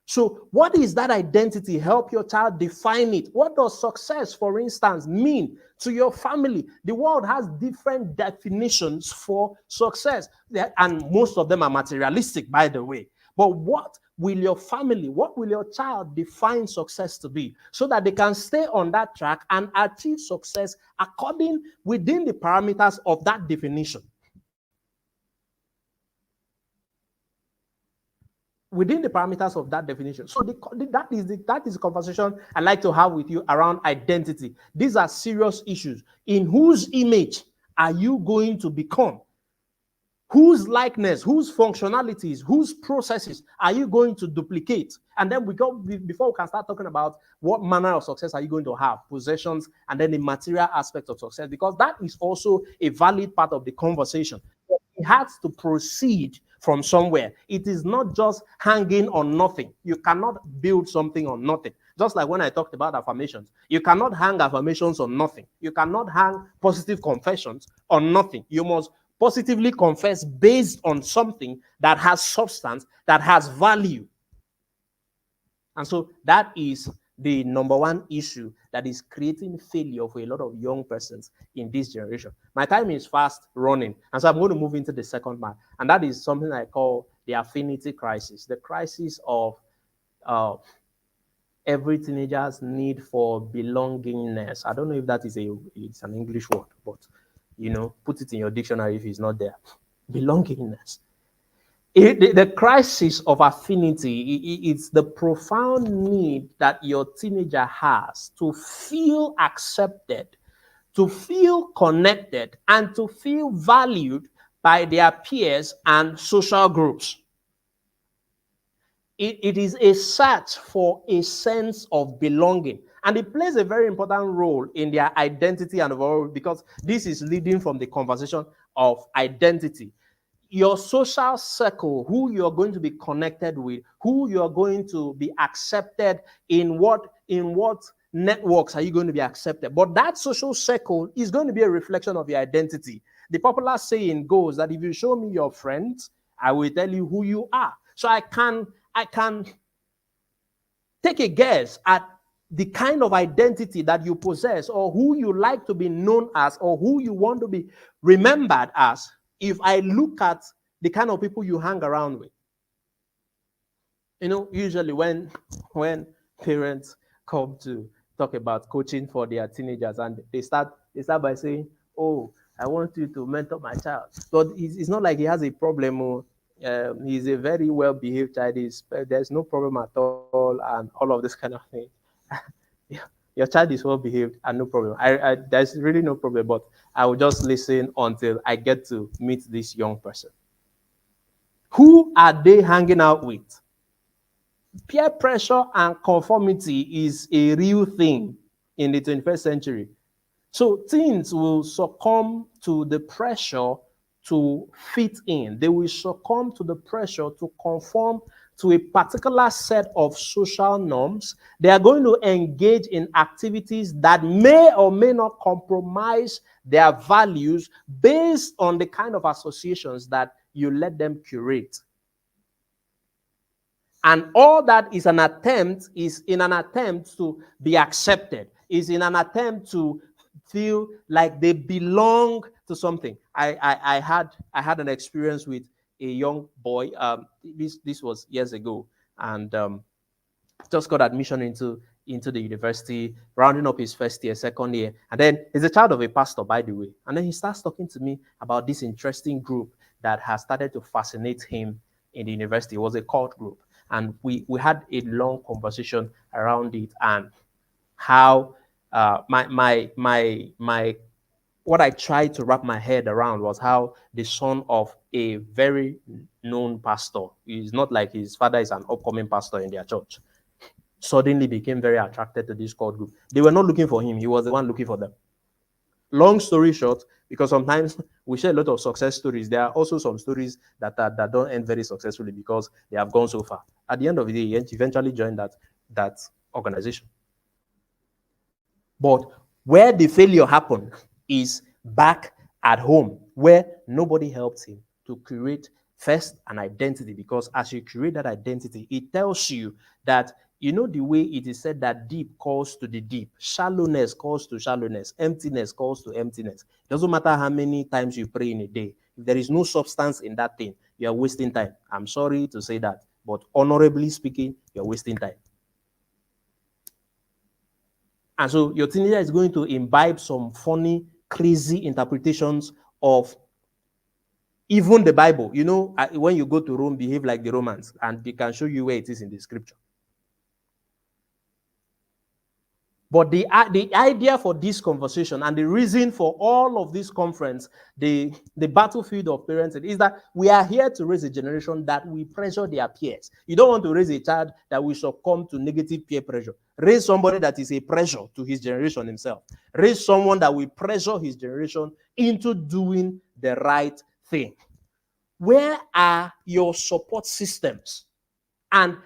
So what is that identity? Help your child define it. What does success, for instance, mean to your family? The world has different definitions for success, and most of them are materialistic, by the way. But what will your family, what will your child define success to be, so that they can stay on that track and achieve success according within the parameters of that definition? Within the parameters of that definition. So that is the conversation I like to have with you around identity. These are serious issues. In whose image are you going to become? Whose likeness, whose functionalities, whose processes are you going to duplicate? And then before we can start talking about what manner of success are you going to have, possessions, and then the material aspect of success, because that is also a valid part of the conversation. It has to proceed from somewhere. It is not just hanging on nothing. You cannot build something on nothing. Just like when I talked about affirmations, you cannot hang affirmations on nothing. You cannot hang positive confessions on nothing. You must positively confess based on something that has substance, that has value. And so that is the number one issue that is creating failure for a lot of young persons in this generation. My time is fast running, and so I'm going to move into the second part, and that is something I call the affinity crisis, the crisis of every teenager's need for belongingness. I don't know if that is it's an English word, but put it in your dictionary if it's not there. Belongingness. The crisis of affinity, it's the profound need that your teenager has to feel accepted, to feel connected, and to feel valued by their peers and social groups. It is a search for a sense of belonging. And it plays a very important role in their identity and overall, because this is leading from the conversation of identity. Your social circle, who you're going to be connected with, who you're going to be accepted in what networks are you going to be accepted. But that social circle is going to be a reflection of your identity. The popular saying goes that if you show me your friends, I will tell you who you are. So I can take a guess at the kind of identity that you possess, or who you like to be known as, or who you want to be remembered as, if I look at the kind of people you hang around with. Usually when parents come to talk about coaching for their teenagers, and they start by saying, "Oh, I want you to mentor my child," but it's not like he has a problem. He's a very well-behaved child. There's no problem at all, and all of this kind of thing. Your child is well-behaved and no problem. There's really no problem, but I will just listen until I get to meet this young person. Who are they hanging out with? Peer pressure and conformity is a real thing in the 21st century. So teens will succumb to the pressure to fit in. They will succumb to the pressure to conform to a particular set of social norms. They are going to engage in activities that may or may not compromise their values based on the kind of associations that you let them curate. And all that is in an attempt to be accepted, is in an attempt to feel like they belong to something. I had an experience with a young boy. This was years ago, and just got admission into the university, rounding up his first year, second year, and then he's a child of a pastor, by the way. And then he starts talking to me about this interesting group that has started to fascinate him in the university. It was a cult group, and we had a long conversation around it, and how my what I tried to wrap my head around was how the son of a very known pastor, he's not like his father is an upcoming pastor in their church, suddenly became very attracted to this cult group. They were not looking for him. He was the one looking for them. Long story short, because sometimes we share a lot of success stories, there are also some stories that don't end very successfully because they have gone so far. At the end of the day, he eventually joined that organization. But where the failure happened is back at home, where nobody helped him to create First, an identity, because as you create that identity, it tells you that, you know, the way it is said that deep calls to the deep, shallowness calls to shallowness, emptiness calls to emptiness. It doesn't matter how many times you pray in a day. If there is no substance in that thing, you are wasting time. I'm sorry to say that, but honorably speaking, you're wasting time. And so your teenager is going to imbibe some funny, crazy interpretations of even the Bible. You know, when you go to Rome, behave like the Romans, and they can show you where it is in the scripture. But the idea for this conversation and the reason for all of this conference, the battlefield of parenting, is that we are here to raise a generation that will pressure their peers. You don't want to raise a child that will succumb to negative peer pressure. Raise somebody that is a pressure to his generation himself. Raise someone that will pressure his generation into doing the right thing. Where are your support systems? And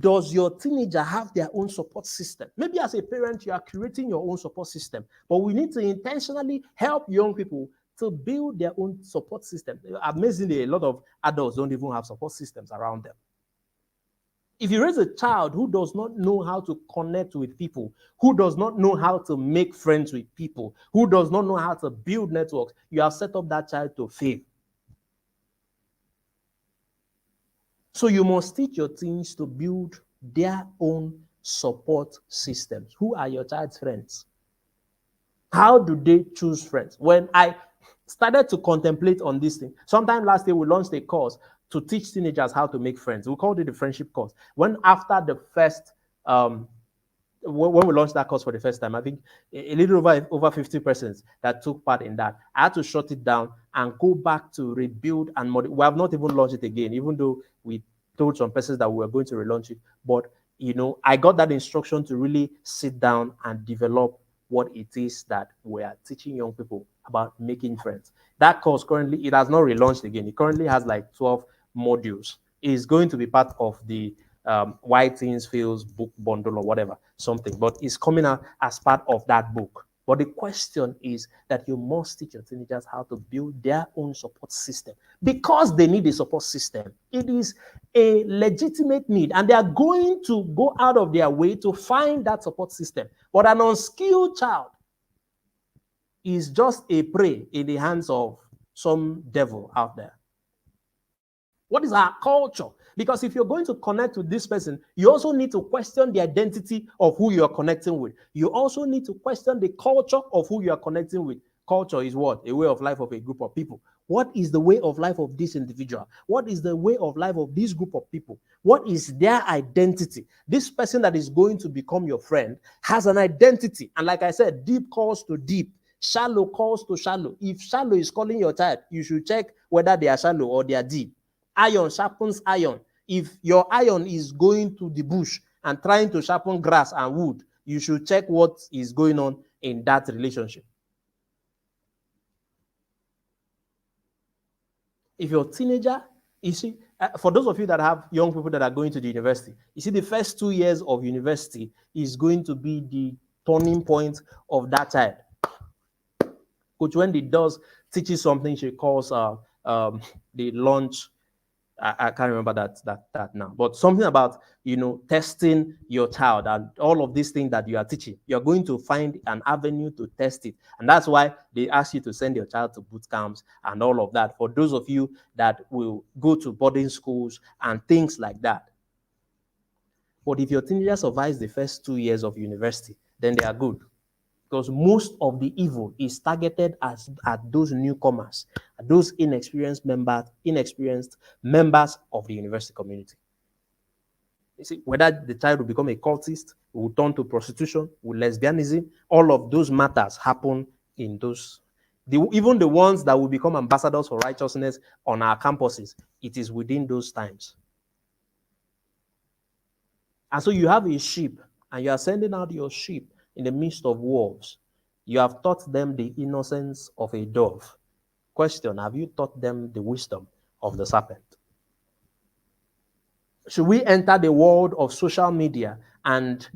does your teenager have their own support system? Maybe as a parent, you are creating your own support system, but we need to intentionally help young people to build their own support system. Amazingly, a lot of adults don't even have support systems around them. If you raise a child who does not know how to connect with people, who does not know how to make friends with people, who does not know how to build networks, you have set up that child to fail. So you must teach your teens to build their own support systems. Who are your child's friends? How do they choose friends? When I started to contemplate on this thing, sometime last year we launched a course to teach teenagers how to make friends. We called it the friendship course. When after the first, when we launched that course for the first time, I think a little over 50 persons that took part in that. I had to shut it down and go back to rebuild and modify. We have not even launched it again, even though we told some persons that we were going to relaunch it. But, you know, I got that instruction to really sit down and develop what it is that we are teaching young people about making friends. That course currently, it has not relaunched again. It currently has like 12 modules. It is going to be part of the Why Teens Fails book bundle or whatever, something. But it's coming out as part of that book. But the question is that you must teach your teenagers how to build their own support system because they need a support system. It is a legitimate need, and they are going to go out of their way to find that support system. But an unskilled child is just a prey in the hands of some devil out there. What is our culture? Because if you're going to connect with this person, you also need to question the identity of who you're connecting with. You also need to question the culture of who you're connecting with. Culture is what? A way of life of a group of people. What is the way of life of this individual? What is the way of life of this group of people? What is their identity? This person that is going to become your friend has an identity. And like I said, deep calls to deep. Shallow calls to shallow. If shallow is calling your child, you should check whether they are shallow or they are deep. Iron sharpens iron. If your iron is going to the bush and trying to sharpen grass and wood, you should check what is going on in that relationship. If your teenager, you see, for those of you that have young people that are going to the university, you see, the first 2 years of university is going to be the turning point of that child. Coach Wendy does teaches something she calls the launch. I can't remember that now, but something about, you know, testing your child and all of these things that you are teaching. You're going to find an avenue to test it, and that's why they ask you to send your child to boot camps and all of that. For those of you that will go to boarding schools and things like that. But if your teenager survives the first 2 years of university, then they are good. Because most of the evil is targeted at those newcomers, at those inexperienced members of the university community. You see, whether the child will become a cultist, will turn to prostitution, will lesbianism, all of those matters happen in those. Even the ones that will become ambassadors for righteousness on our campuses, it is within those times. And so you have a sheep, and you are sending out your sheep in the midst of wolves. You have taught them the innocence of a dove. Question, have you taught them the wisdom of the serpent? Should we enter the world of social media and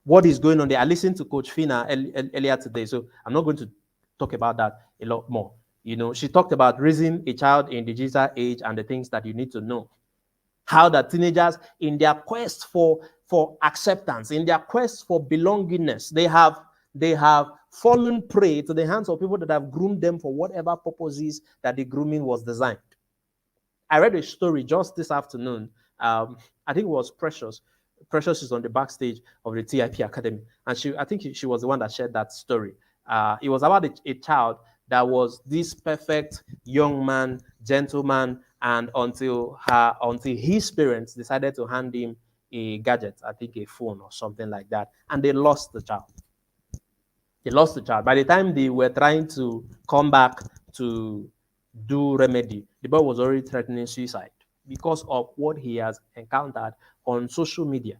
what is going on there? I listened to Coach Fina earlier today, so I'm not going to talk about that a lot more. She talked about raising a child in the digital age and the things that you need to know. How the teenagers, in their quest for acceptance, in their quest for belongingness, they have fallen prey to the hands of people that have groomed them for whatever purposes that the grooming was designed. I read a story just this afternoon. I think it was Precious. Precious is on the backstage of the TIP Academy, and I think she was the one that shared that story. It was about a child that was this perfect young man, gentleman, and until his parents decided to hand him a gadget, I think a phone or something like that, and they lost the child. They lost the child. By the time they were trying to come back to do remedy, the boy was already threatening suicide because of what he has encountered on social media.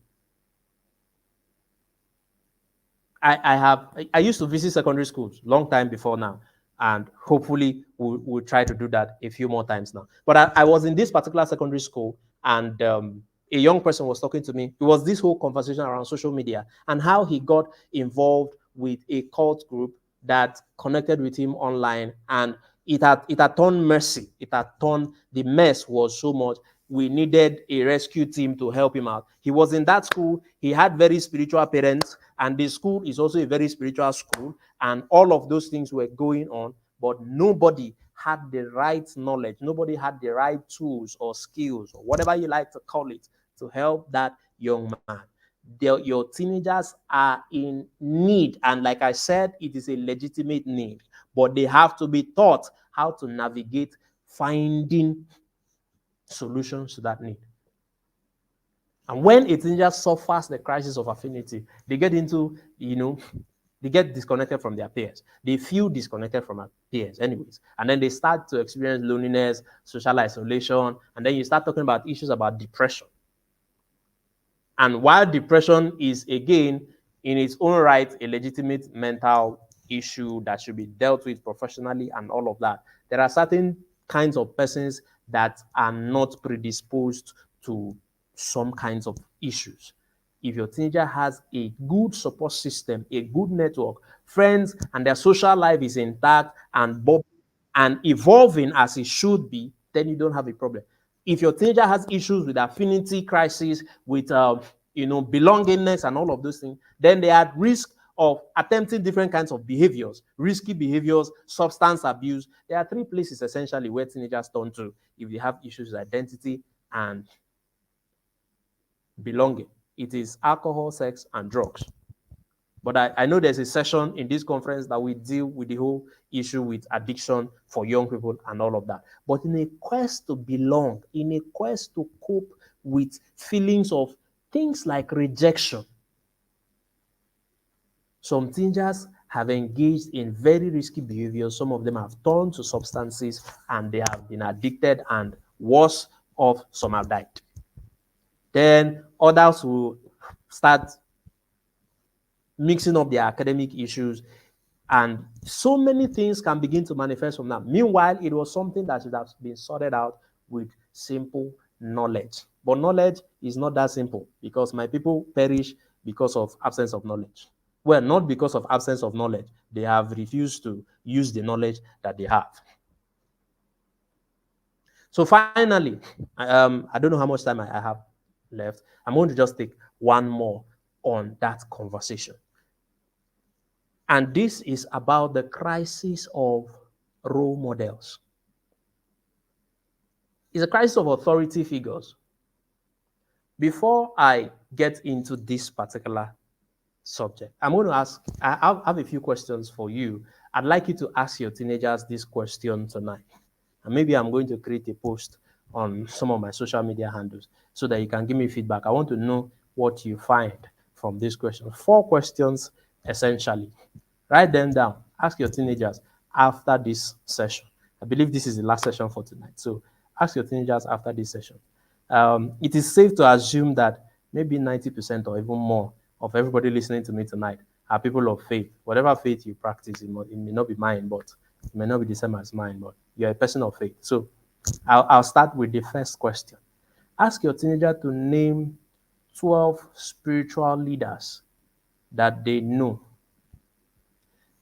I used to visit secondary schools long time before now, and hopefully we'll try to do that a few more times now. But I was in this particular secondary school, and a young person was talking to me. It was this whole conversation around social media and how he got involved with a cult group that connected with him online, and it had turned messy. It had turned, the mess was so much. We needed a rescue team to help him out. He was in that school. He had very spiritual parents, and the school is also a very spiritual school, and all of those things were going on, but nobody had the right knowledge. Nobody had the right tools or skills or whatever you like to call it to help that young man. Your teenagers are in need, and like I said, it is a legitimate need, but they have to be taught how to navigate finding solutions to that need. And when a teenager suffers the crisis of affinity, they get into, they get disconnected from their peers. They feel disconnected from their peers anyways. And then they start to experience loneliness, social isolation, and then you start talking about issues about depression. And while depression is, again, in its own right, a legitimate mental issue that should be dealt with professionally and all of that, there are certain kinds of persons that are not predisposed to some kinds of issues. If your teenager has a good support system, a good network, friends, and their social life is intact and evolving as it should be, then you don't have a problem. If your teenager has issues with affinity crisis, with belongingness and all of those things, then they are at risk of attempting different kinds of behaviors, risky behaviors, substance abuse. There are three places essentially where teenagers turn to if they have issues with identity and belonging. It is alcohol, sex, and drugs. But I know there's a session in this conference that we deal with the whole issue with addiction for young people and all of that. But in a quest to belong, in a quest to cope with feelings of things like rejection, some teenagers have engaged in very risky behaviors. Some of them have turned to substances and they have been addicted, and worse off, some have died. Then others will start mixing up their academic issues, and so many things can begin to manifest from that. Meanwhile, it was something that should have been sorted out with simple knowledge. But knowledge is not that simple, because my people perish because of absence of knowledge. Well, not because of absence of knowledge. They have refused to use the knowledge that they have. So finally, I don't know how much time I have left. I'm going to just take one more on that conversation. And this is about the crisis of role models. It's a crisis of authority figures. Before I get into this particular subject, I'm going to ask, I have a few questions for you. I'd like you to ask your teenagers this question tonight. And maybe I'm going to create a post on some of my social media handles so that you can give me feedback. I want to know what you find from this question. 4 questions, essentially. Write them down. Ask your teenagers after this session. I believe this is the last session for tonight. So ask your teenagers after this session. It is safe to assume that maybe 90% or even more of everybody listening to me tonight are people of faith. Whatever faith you practice, it may not be mine, but it may not be the same as mine, but you're a person of faith. So I'll start with the first question. Ask your teenager to name 12 spiritual leaders that they know,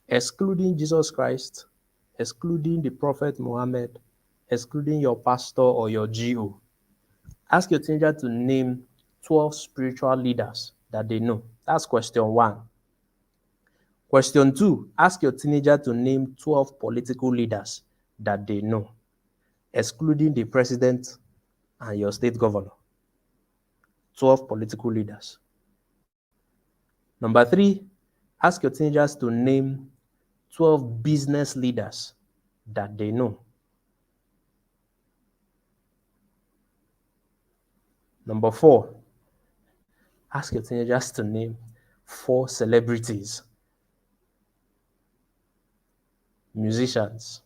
excluding Jesus Christ, excluding the Prophet Muhammad, excluding your pastor or your GO. Ask your teenager to name 12 spiritual leaders that they know. That's question 1. Question 2, ask your teenager to name 12 political leaders that they know, excluding the president and your state governor. 12 political leaders. Number 3, ask your teenagers to name 12 business leaders that they know. Number 4, ask your teenagers to name 4 celebrities, musicians,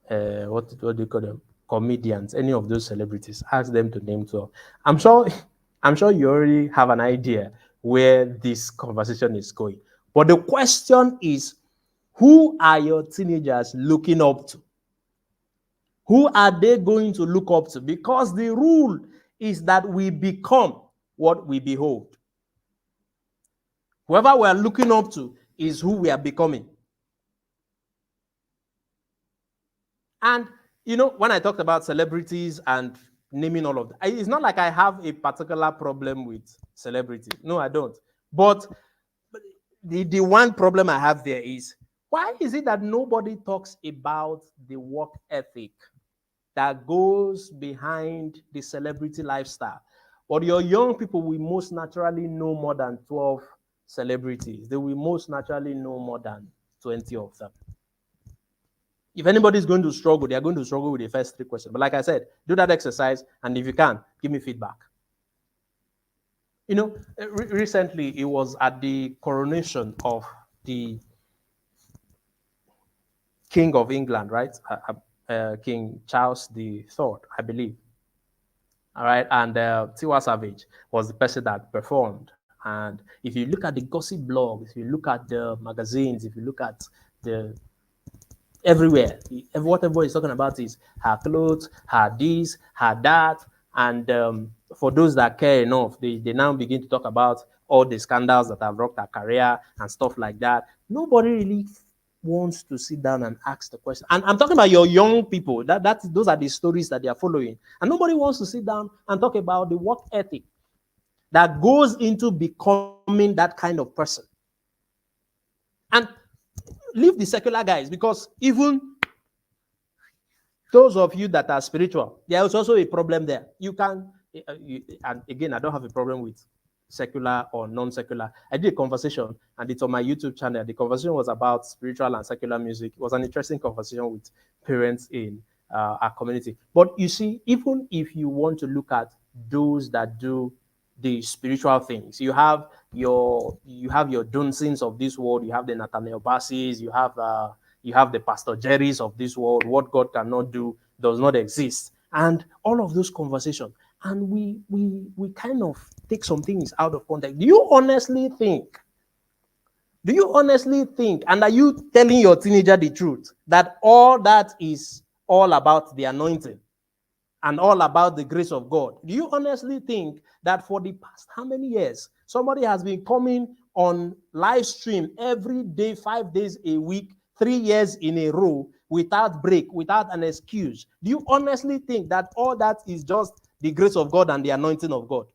what do you call them? Comedians, any of those celebrities. Ask them to name 12. I'm sure you already have an idea where this conversation is going. But the question is, who are your teenagers looking up to? Who are they going to look up to? Because the rule is that we become what we behold. Whoever we are looking up to is who we are becoming. And, when I talked about celebrities and naming all of that, it's not like I have a particular problem with celebrity. No, I don't. But the one problem I have there is, why is it that nobody talks about the work ethic that goes behind the celebrity lifestyle? But your young people will most naturally know more than 12 celebrities. They will most naturally know more than 20 of them. If anybody is going to struggle, they are going to struggle with the first 3 questions. But like I said, do that exercise, and if you can, give me feedback. Recently, it was at the coronation of the King of England, right? King Charles III, I believe. All right, and Tiwa Savage was the person that performed. And if you look at the gossip blogs, if you look at the magazines, if you look at the everywhere, what everybody is talking about is her clothes, her this, her that. And for those that care enough, they now begin to talk about all the scandals that have rocked her career and stuff like that. Nobody really wants to sit down and ask the question. And I'm talking about your young people. Those are the stories that they are following. And nobody wants to sit down and talk about the work ethic that goes into becoming that kind of person. And leave the secular guys, because even those of you that are spiritual, there is also a problem there. You can, and again, I don't have a problem with secular or non-secular. I did a conversation, and it's on my YouTube channel. The conversation was about spiritual and secular music. It was an interesting conversation with parents in our community. But you see, even if you want to look at those that do the spiritual things, you have your Dunsins of this world, you have the Nathaniel Bassis, you have the Pastor Jerry's of this world. What God cannot do does not exist, and all of those conversations. And we kind of take some things out of context. Do you honestly think, and are you telling your teenager the truth, that all that is all about the anointing and all about the grace of God? Do you honestly think that for the past how many years somebody has been coming on live stream every day, 5 days a week, 3 years in a row, without break, without an excuse? Do you honestly think that all that is just the grace of God and the anointing of God?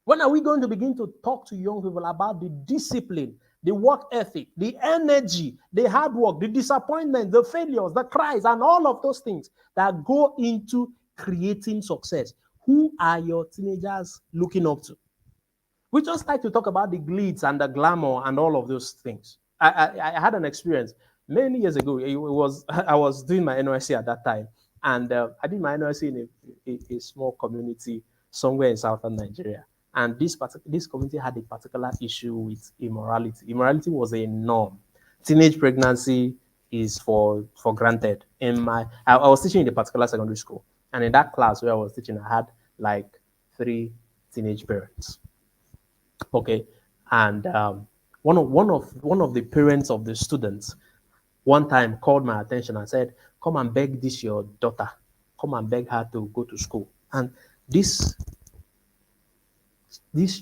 When are we going to begin to talk to young people about the discipline, the work ethic, the energy, the hard work, the disappointment, the failures, the cries, and all of those things that go into creating success? Who are your teenagers looking up to? We just like to talk about the glitz and the glamour and all of those things. I had an experience many years ago. I was doing my NYC at that time, and I did my NYC in a small community somewhere in southern Nigeria. And this community had a particular issue with immorality. Immorality was a norm. Teenage pregnancy is for granted. I was teaching in a particular secondary school, and in that class where I was teaching, I had like 3 teenage parents. Okay, and one of the parents of the students one time called my attention and said, "Come and beg this your daughter. Come and beg her to go to school." And this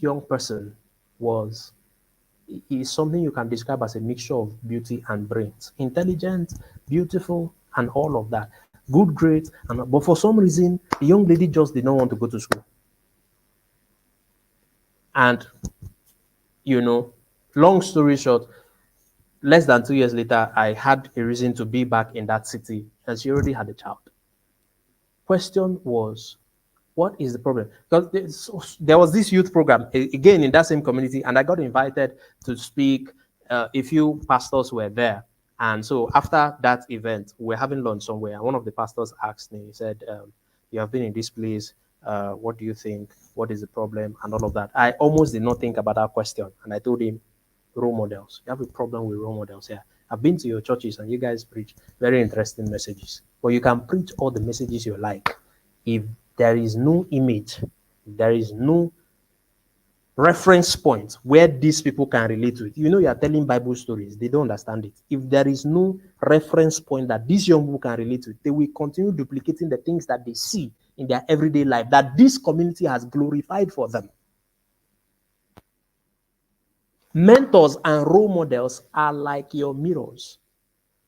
young person was is something you can describe as a mixture of beauty and brains. Intelligent, beautiful, and all of that. Good grades, but for some reason, the young lady just did not want to go to school. And, long story short, less than 2 years later, I had a reason to be back in that city, and she already had a child. Question was, what is the problem? Because there was this youth program, again, in that same community, and I got invited to speak. A few pastors were there. And so after that event, we're having lunch somewhere. And one of the pastors asked me, he said, you have been in this place. What do you think? What is the problem? And all of that. I almost did not think about that question. And I told him, role models. You have a problem with role models here. I've been to your churches and you guys preach very interesting messages. But you can preach all the messages you like. If there is no image, there is no reference point where these people can relate to it. You are telling Bible stories, they don't understand it. If there is no reference point that these young people can relate to it, they will continue duplicating the things that they see in their everyday life that this community has glorified for them. Mentors and role models are like your mirrors.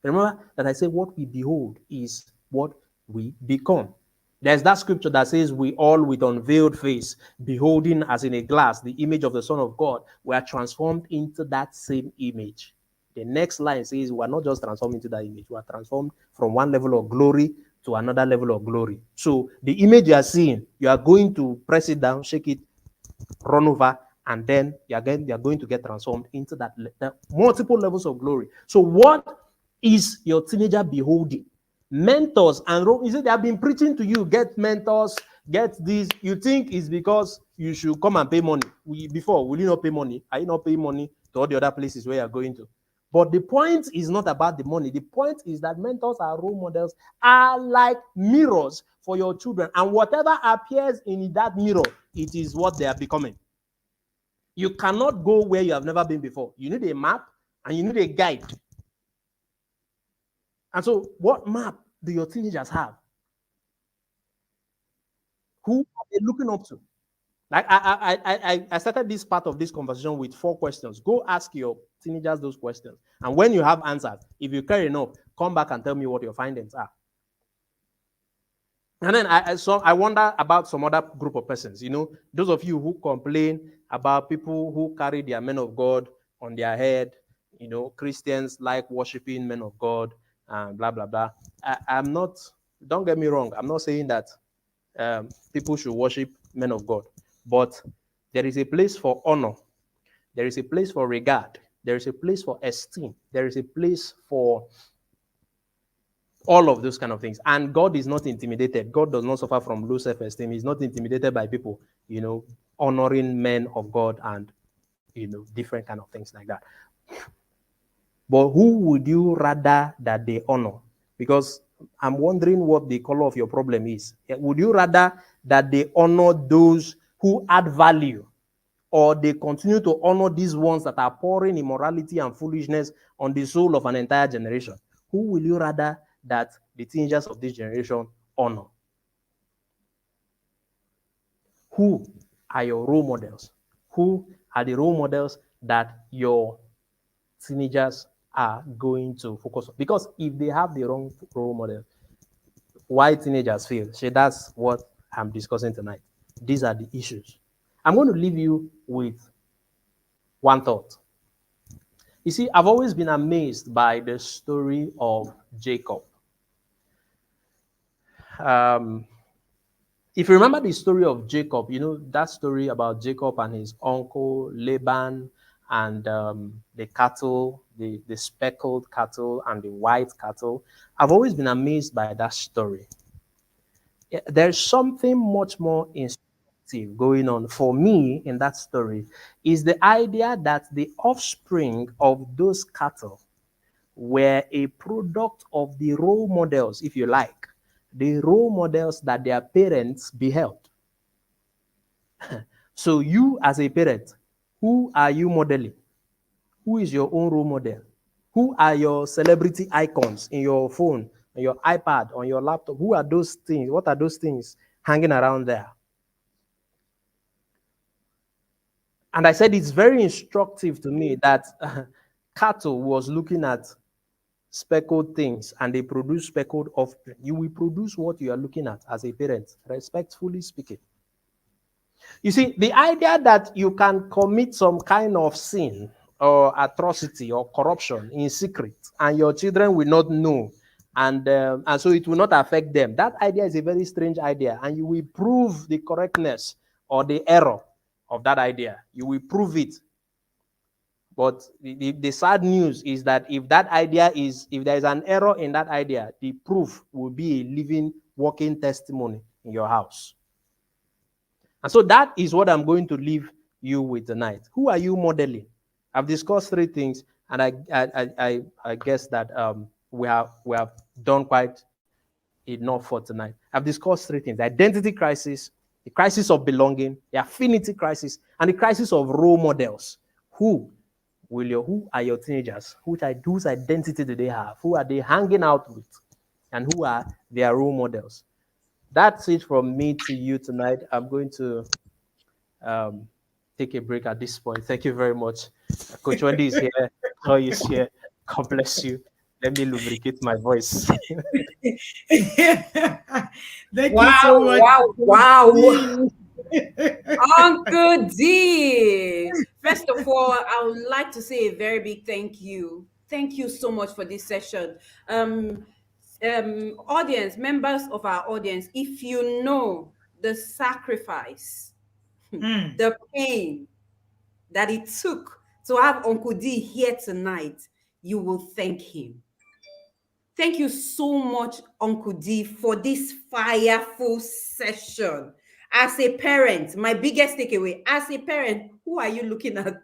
Remember that I said what we behold is what we become. There's that scripture that says we all with unveiled face, beholding as in a glass the image of the Son of God, we are transformed into that same image. The next line says we are not just transformed into that image, we are transformed from one level of glory to another level of glory. So the image you are seeing, you are going to press it down, shake it, run over, and then you are going to get transformed into that multiple levels of glory. So what is your teenager beholding? Mentors and you say they have been preaching to you, get mentors, get this. You think it's because you should come and pay money. Before, will you not pay money? Are you not paying money to all the other places where you're going to? But the point is not about the money. The point is that mentors and role models are like mirrors for your children. And whatever appears in that mirror, it is what they are becoming. You cannot go where you have never been before. You need a map and you need a guide. And so, what map do your teenagers have? Who are they looking up to? Like I started this part of this conversation with 4 questions. Go ask your teenagers those questions. And when you have answers, if you care enough, come back and tell me what your findings are. And then I wonder about some other group of persons. Those of you who complain about people who carry their men of God on their head. Christians like worshiping men of God and blah blah blah. I'm not. Don't get me wrong. I'm not saying that people should worship men of God, but there is a place for honor. There is a place for regard. There is a place for esteem. There is a place for all of those kind of things. And God is not intimidated. God does not suffer from low self-esteem. He's not intimidated by people, honoring men of God and, different kind of things like that. But who would you rather that they honor? Because I'm wondering what the color of your problem is. Would you rather that they honor those who add value, or they continue to honor these ones that are pouring immorality and foolishness on the soul of an entire generation? Who will you rather that the teenagers of this generation honor? Who are your role models? Who are the role models that your teenagers are going to focus on? Because if they have the wrong role model, why teenagers fail? So that's what I'm discussing tonight. These are the issues. I'm going to leave you with one thought. You see, I've always been amazed by the story of Jacob. If you remember the story of Jacob, that story about Jacob and his uncle Laban and the cattle, the speckled cattle and the white cattle. I've always been amazed by that story. There's something much more instructive going on for me in that story, is the idea that the offspring of those cattle were a product of the role models, if you like, the role models that their parents beheld. So you as a parent, who are you modeling? Who is your own role model? Who are your celebrity icons in your phone, on your iPad, on your laptop? Who are those things? What are those things hanging around there? And I said it's very instructive to me that cattle was looking at speckled things and they produce speckled offspring. You will produce what you are looking at as a parent, respectfully speaking. You see, the idea that you can commit some kind of sin or atrocity or corruption in secret and your children will not know, and so it will not affect them, that idea is a very strange idea, and you will prove the correctness or the error of that idea. You will prove it. But the sad news is that if there is an error in that idea, the proof will be a living, walking testimony in your house. And so that is what I'm going to leave you with tonight. Who are you modeling? I've discussed three things, and I guess that we have done quite enough for tonight. I've discussed three things: the identity crisis, the crisis of belonging, the affinity crisis, and the crisis of role models. Who are your teenagers? Whose identity do they have? Who are they hanging out with? And who are their role models? That's it from me to you tonight. I'm going to take a break at this point. Thank you very much. Coach Wendy is here. Joy is here. God bless you. Let me lubricate my voice. Thank you so much. Wow. Uncle D. First of all, I would like to say a very big thank you. Thank you so much for this session. Audience, members of our audience, if you know the sacrifice, the pain that it took to have Uncle D here tonight, you will thank him. Thank you so much, Uncle D, for this fireful session. As a parent, my biggest takeaway, as a parent, who are you looking at?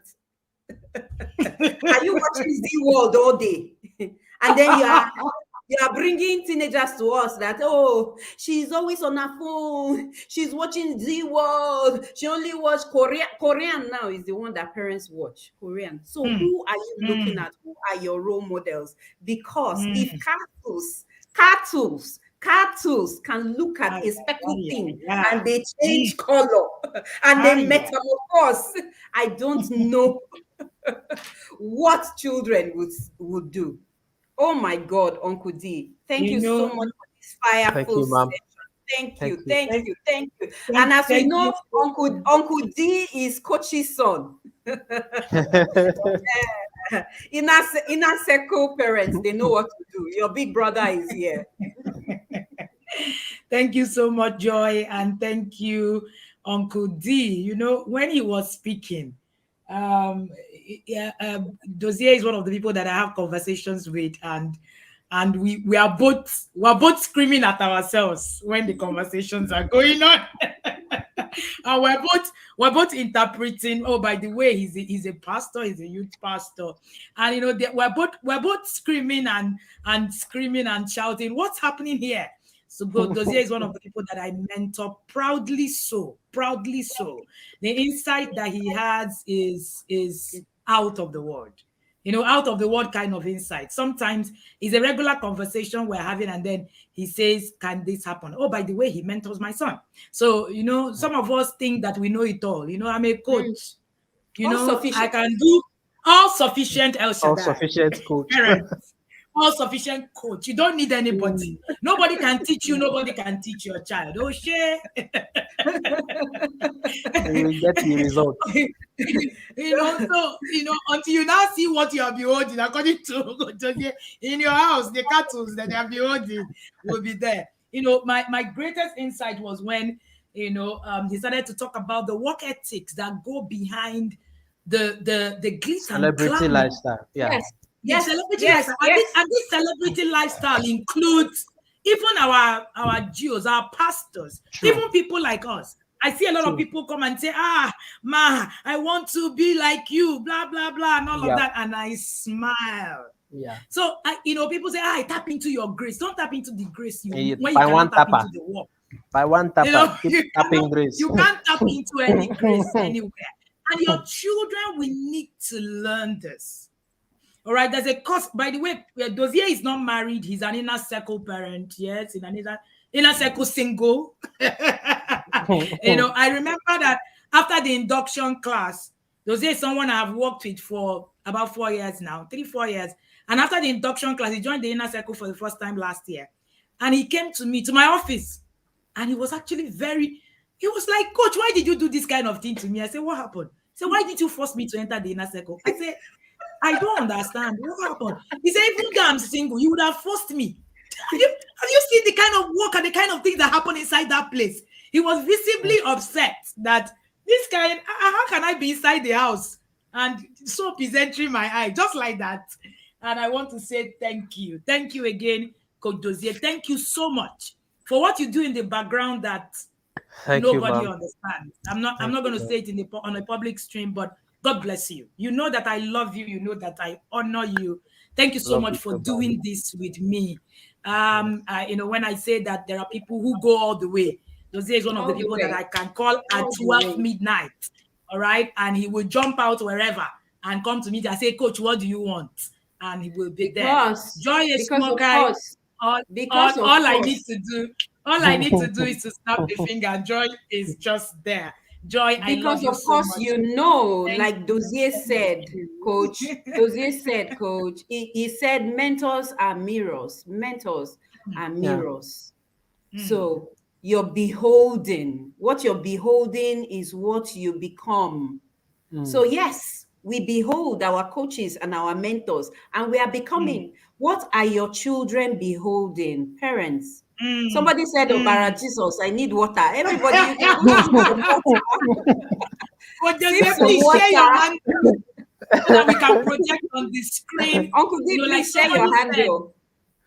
Are you watching Z World all day? And then you are bringing teenagers to us that, oh, she's always on her phone. She's watching Z World. She only watch Korean. Korean now is the one that parents watch, Korean. So who are you looking at? Who are your role models? Because if cattles can look at a speckled thing and they change color and they metamorphose, I don't know what children would do. Oh my God, Uncle D, thank you so much for this fireful session. Thank you. And as we know, Uncle D is Coach's son. Inner circle parents, they know what to do. Your big brother is here. Thank you so much, Joy, and thank you, Uncle D. You know, when he was speaking, Dozier is one of the people that I have conversations with, and we're both screaming at ourselves when the conversations are going on. And we're both interpreting. Oh, by the way, he's a pastor, he's a youth pastor, and you know we're both screaming and screaming and shouting, "What's happening here?" So Dozier is one of the people that I mentor, proudly so. The insight that he has is out of the world. You know, out of the world kind of insight. Sometimes it's a regular conversation we're having, and then he says, "Can this happen?" Oh, by the way, he mentors my son. So, you know, some of us think that we know it all. You know, I'm a coach. You know, I can do all sufficient El Shaddai. All sufficient coach. All sufficient coach. You don't need anybody. Nobody can teach you. Nobody can teach your child. Oh, shit. You will get the result. You know, so, you know, until you now see what you are beholding, according to in your house, the cattle that you are beholding will be there. You know, my greatest insight was when, you know, he started to talk about the work ethics that go behind the glitz celebrity and glamour lifestyle. Yeah. Yes. Celebrity lifestyle. And this celebrity lifestyle includes even our geos, our pastors, even people like us. I see a lot of people come and say, ma, I want to be like you, blah, blah, blah, and all of that. And I smile. Yeah. So, you know, people say, tap into your grace. Don't tap into the grace when you by cannot tap into the work. By one tapper, you know, keep tapping grace. You can't tap into any grace anywhere. And your children will need to learn this. All right, there's a cost. By the way, Dozier is not married. He's an inner circle parent. Yes, in an inner circle single. You know, I remember that after the induction class, Dozier is someone I've worked with for about 4 years now, 3-4 years. And after the induction class, he joined the inner circle for the first time last year. And he came to me, to my office. And he was actually he was like, Coach, why did you do this kind of thing to me? I said, what happened? He said, why did you force me to enter the inner circle? I said, I don't understand. What happened? He said, even though I'm single, you would have forced me. Have you seen the kind of work and the kind of things that happen inside that place? He was visibly upset that this guy, how can I be inside the house and soap is entering my eye, just like that? And I want to say thank you. Thank you again, Coach Dozier. Thank you so much for what you do in the background that nobody understands. I'm not going to say it on a public stream, but God bless you. You know that I love you. You know that I honor you. Thank you so much for doing this with me. When I say that there are people who go all the way, Dozier is one of the people that I can call at 12 midnight. All right. And he will jump out wherever and come to me and say, Coach, what do you want? And he will be there. Joy is small guy. All I need to do is to snap the finger, and Joy is just there. Joy, I love you so much. Because of course, like Dozier said, Coach, he said mentors are mirrors. Mentors are mirrors. So you're beholding. What you're beholding is what you become. So yes, we behold our coaches and our mentors, and we are becoming. What are your children beholding? Parents. Somebody said, Obara Jesus, I need water. Everybody, you can go water. But please share your hand so that we can project on the screen. Uncle D, please share your handle.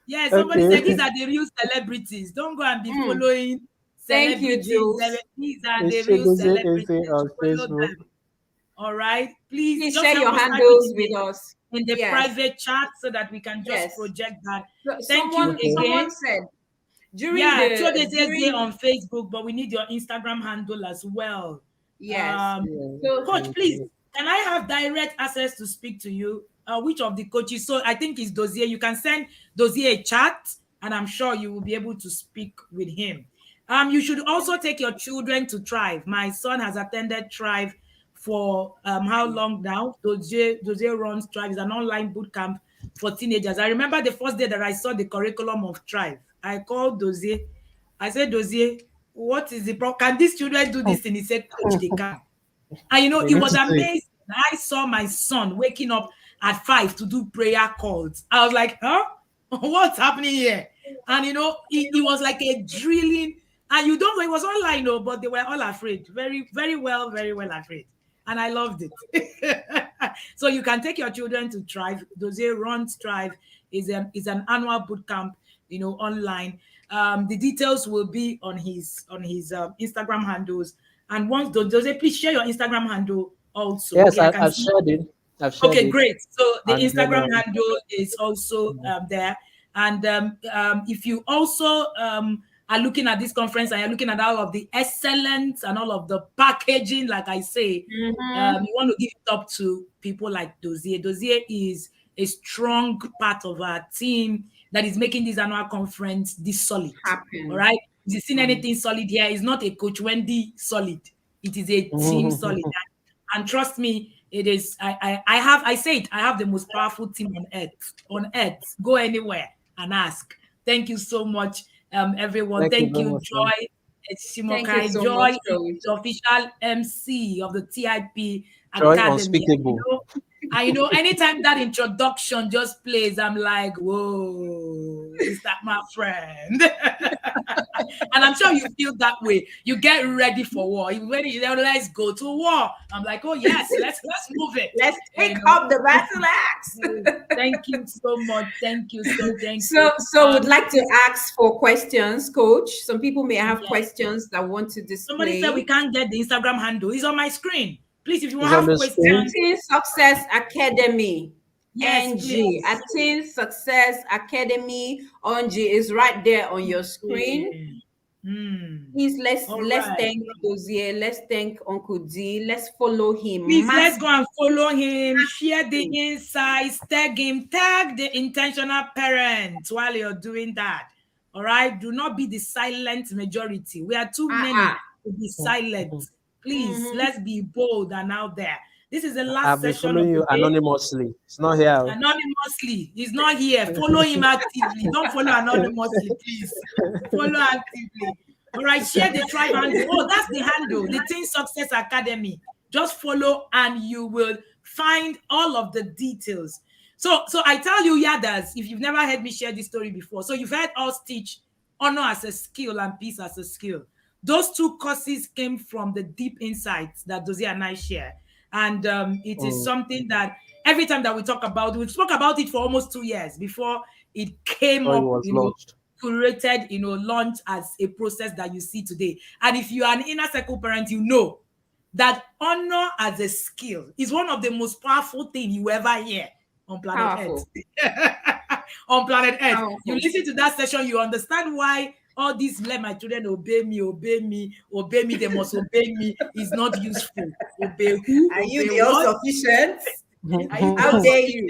Yeah, somebody said these are the real celebrities. Don't go and be following Thank you, Jules. These are the real celebrities. On Facebook. All right. Please just share your handles with us in the private chat so that we can just project that. Thank you again. Someone said during the on Facebook, but we need your Instagram handle as well. Yes. Coach, please, can I have direct access to speak to you? Which of the coaches? So I think it's Dozier. You can send Dozier a chat, and I'm sure you will be able to speak with him. You should also take your children to Thrive. My son has attended Thrive for how long now? Dozier runs Thrive. It's an online boot camp for teenagers. I remember the first day that I saw the curriculum of Thrive. I called Dozier. I said, Dozier, what is the problem? Can these children do this? And he said, Coach, they can. And it was amazing. I saw my son waking up at 5 to do prayer calls. I was like, huh? What's happening here? And it was like a drilling. And you don't know, it was online, but they were all afraid. Very, very well afraid. And I loved it. So you can take your children to Thrive. Dozier runs Thrive. Is an annual boot camp, online. The details will be on his Instagram handles. And once Dozier, please share your Instagram handle also. Yes, I've shared it. Okay, great. So the Instagram handle is also there. And if you also are looking at this conference and you're looking at all of the excellence and all of the packaging, like I say, you want to give it up to people like Dozier. Dozier is a strong part of our team that is making this annual conference this solid. All right. If you've seen anything solid here, it's not a Coach Wendy solid. It is a team solid. And trust me, it is. I have the most powerful team on earth. Go anywhere and ask. Thank you so much, everyone. Thank you, Joy. Shimokai. Joy is the official MC of the TIP Academy. Unspeakable. I know anytime that introduction just plays, I'm like, whoa, is that my friend? And I'm sure you feel that way. You get ready for war. Let's go to war. I'm like, oh yes, let's move it. Let's pick up the battle axe. Thank you so much. Thank you. So would like to ask for questions, Coach. Some people may have questions that want to display. Somebody said we can't get the Instagram handle. It's on my screen. Please, if you want to have questions. Teen Success Academy. NG. Teen Success Academy. NG is right there on your screen. Please let's thank Dozier. Let's thank Uncle D. Let's follow him. Please let's go and follow him. Share the insights. Tag him. Tag the intentional parents while you're doing that. All right. Do not be the silent majority. We are too many to be silent. Please, let's be bold and out there. This is the last I've been session of following the you day. anonymously. It's not here. Anonymously. He's not here. Follow him actively. Don't follow anonymously, please. Follow actively. All right, share the tribe handle. Oh, that's the handle, the Teen Success Academy. Just follow and you will find all of the details. So I tell you, Yadas, if you've never heard me share this story before, so you've heard us teach honor as a skill and peace as a skill. Those two courses came from the deep insights that Dozie and I share. And it is something that every time that we talk about, we spoke about it for almost 2 years before it came Oh, it up, was launched. curated, launched as a process that you see today. And if you are an inner circle parent, you know that honor as a skill is one of the most powerful things you ever hear on planet Earth. On planet Earth. Powerful. You listen to that session, you understand why all these let my children obey me, they must obey me is not useful. Obey who? Are you Obey the what? all-sufficient? Are you How dare you?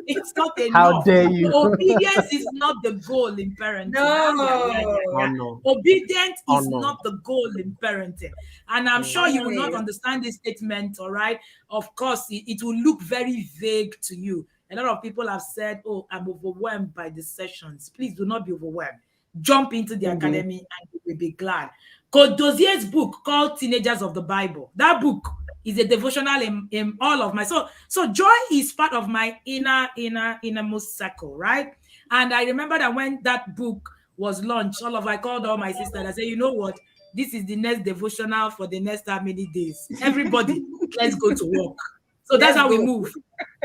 It's not enough. How dare you? Obedience is not the goal in parenting. No. Obedience is no. not the goal in parenting. And I'm sure you will not understand this statement, all right? Of course, it will look very vague to you. A lot of people have said, oh, I'm overwhelmed by the sessions. Please do not be overwhelmed. Jump into the academy and you will be glad. Coach Dozier's book called Teenagers of the Bible. That book is a devotional in all of my so joy is part of my innermost circle, right? And I remember that when that book was launched, I called all my sisters. I said, you know what? This is the next devotional for the next how many days? Everybody, let's go to work. So that's how we move.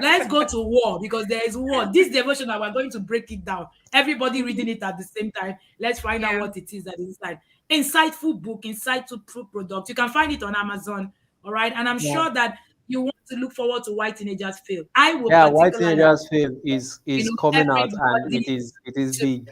Let's go to war because there is war. This devotional, we're going to break it down. Everybody reading it at the same time. Let's find out what it is that is inside. Insightful book, insightful product. You can find it on Amazon. All right. And I'm sure that you want to look forward to Why Teenagers Fail. I will Why Teenagers Fail is coming out and it is big.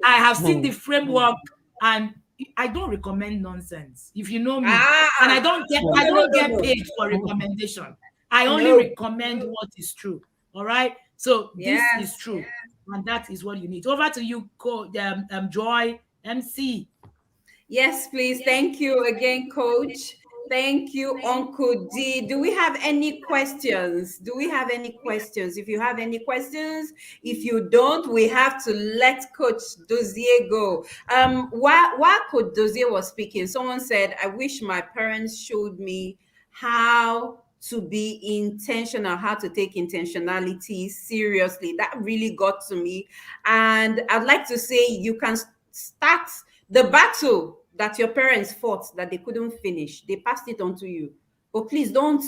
I have seen the framework and I don't recommend nonsense. If you know me, and I don't get paid for recommendation. I only recommend what is true. All right. So this is true. And that is what you need. Over to you, Joy, MC. Yes, please. Thank you again, Coach. Thank you, Uncle D. Do we have any questions? If you have any questions, if you don't, we have to let Coach Dozier go. While Coach Dozier was speaking, someone said, I wish my parents showed me how to be intentional, how to take intentionality seriously. That really got to me. And I'd like to say you can start the battle that your parents fought that they couldn't finish. They passed it on to you. But please don't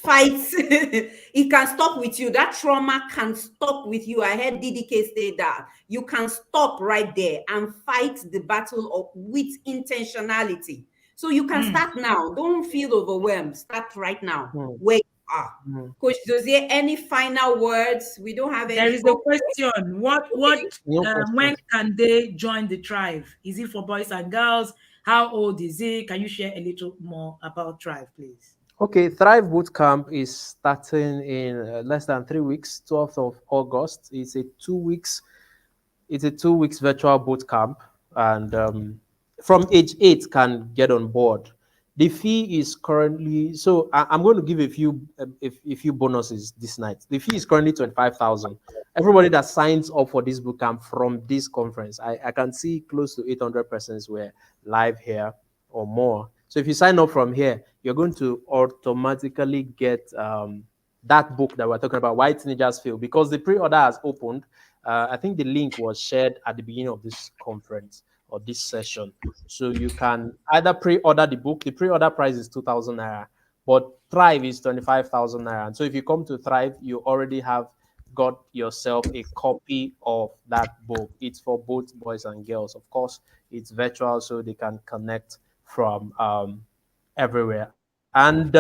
fight. It can stop with you. That trauma can stop with you. I heard DDK say that. You can stop right there and fight the battle with intentionality. So you can start now. Don't feel overwhelmed. Start right now where you are. Coach Dozier, any final words? We don't have any. There is a question. When can they join the tribe? Is it for boys and girls? How old is it? Can you share a little more about tribe, please? Okay, Thrive Bootcamp is starting in less than 3 weeks, 12th of August. It's a 2 weeks virtual bootcamp, and from age 8 can get on board. The fee is currently, so I'm going to give a few bonuses this night. The fee is currently 25,000. Everybody that signs up for this bootcamp from this conference, I can see close to 800 persons were live here or more. So if you sign up from here, you're going to automatically get that book that we're talking about, Why Teenagers Fail, because the pre-order has opened. I think the link was shared at the beginning of this conference or this session. So you can either pre-order the book. The pre-order price is 2,000 naira, but Thrive is 25,000 naira. And so if you come to Thrive, you already have got yourself a copy of that book. It's for both boys and girls. Of course, it's virtual, so they can connect from everywhere. And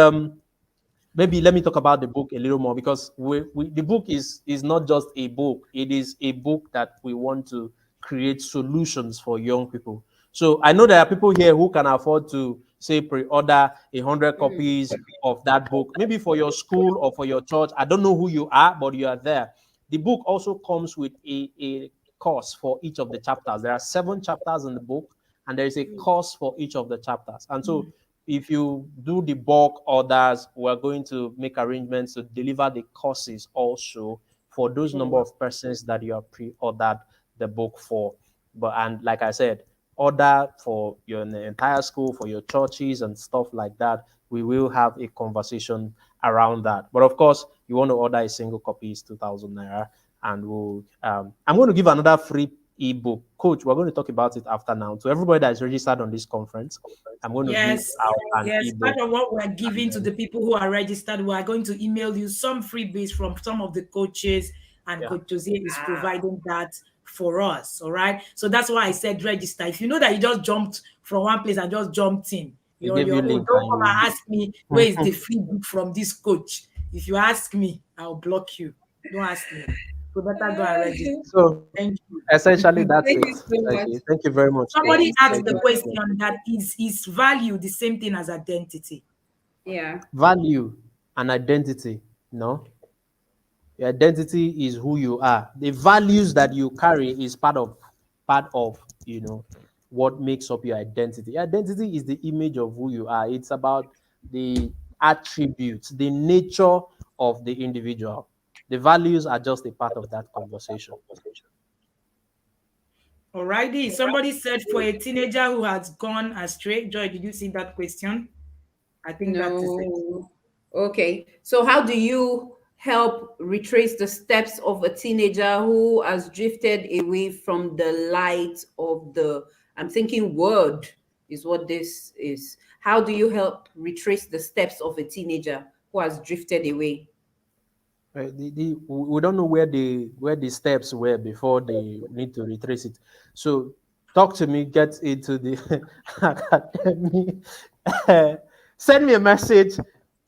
maybe let me talk about the book a little more, because the book is not just a book. It is a book that we want to create solutions for young people. So I know there are people here who can afford to, say, pre-order 100 copies of that book, maybe for your school or for your church. I don't know who you are, but you are there. The book also comes with a course for each of the chapters. There are 7 chapters in the book, and there is a course for each of the chapters. And so if you do the bulk orders, we're going to make arrangements to deliver the courses also for those number of persons that you have pre-ordered the book for. And like I said, order for your entire school, for your churches and stuff like that. We will have a conversation around that. But of course, you want to order a single copy is 2,000 naira, and I'm going to give another free ebook. Coach, we're going to talk about it after now. To everybody that is registered on this conference, I'm going to give out an ebook. Part of what we're giving to the people who are registered, we are going to email you some freebies from some of the coaches, and Coach Josie is providing that for us. All right. So that's why I said register. If you know that you just jumped from one place and just jumped in, don't come and ask me where is the free book from this coach. If you ask me, I'll block you. Don't ask me. So better go and register. So thank you. Essentially, that's Thank it. you so much. Thank you very much. Somebody asked the question that is value the same thing as identity? Yeah. Value and identity. No. Your identity is who you are. The values that you carry is part of what makes up your identity. Your identity is the image of who you are. It's about the attributes, the nature of the individual. The values are just a part of that conversation. Alrighty. Somebody said for a teenager who has gone astray. Joy, did you see that question? I think that is it. Okay. So how do you help retrace the steps of a teenager who has drifted away from the light of I'm thinking word is what this is. How do you help retrace the steps of a teenager who has drifted away? We don't know where the steps were before they need to retrace it. So talk to me, get into the academy, send me a message,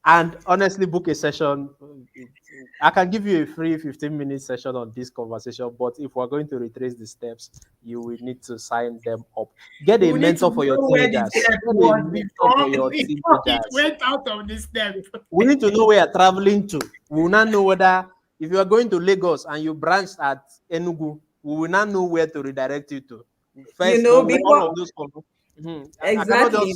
and honestly book a session. I can give you a free 15-minute session on this conversation, but if we're going to retrace the steps, you will need to sign them up. Get a mentor for your teenagers. Went out of this step. We need to know where you're traveling to. We will not know whether, if you are going to Lagos and you branch at Enugu, we will not know where to redirect you to. First, before all of those exactly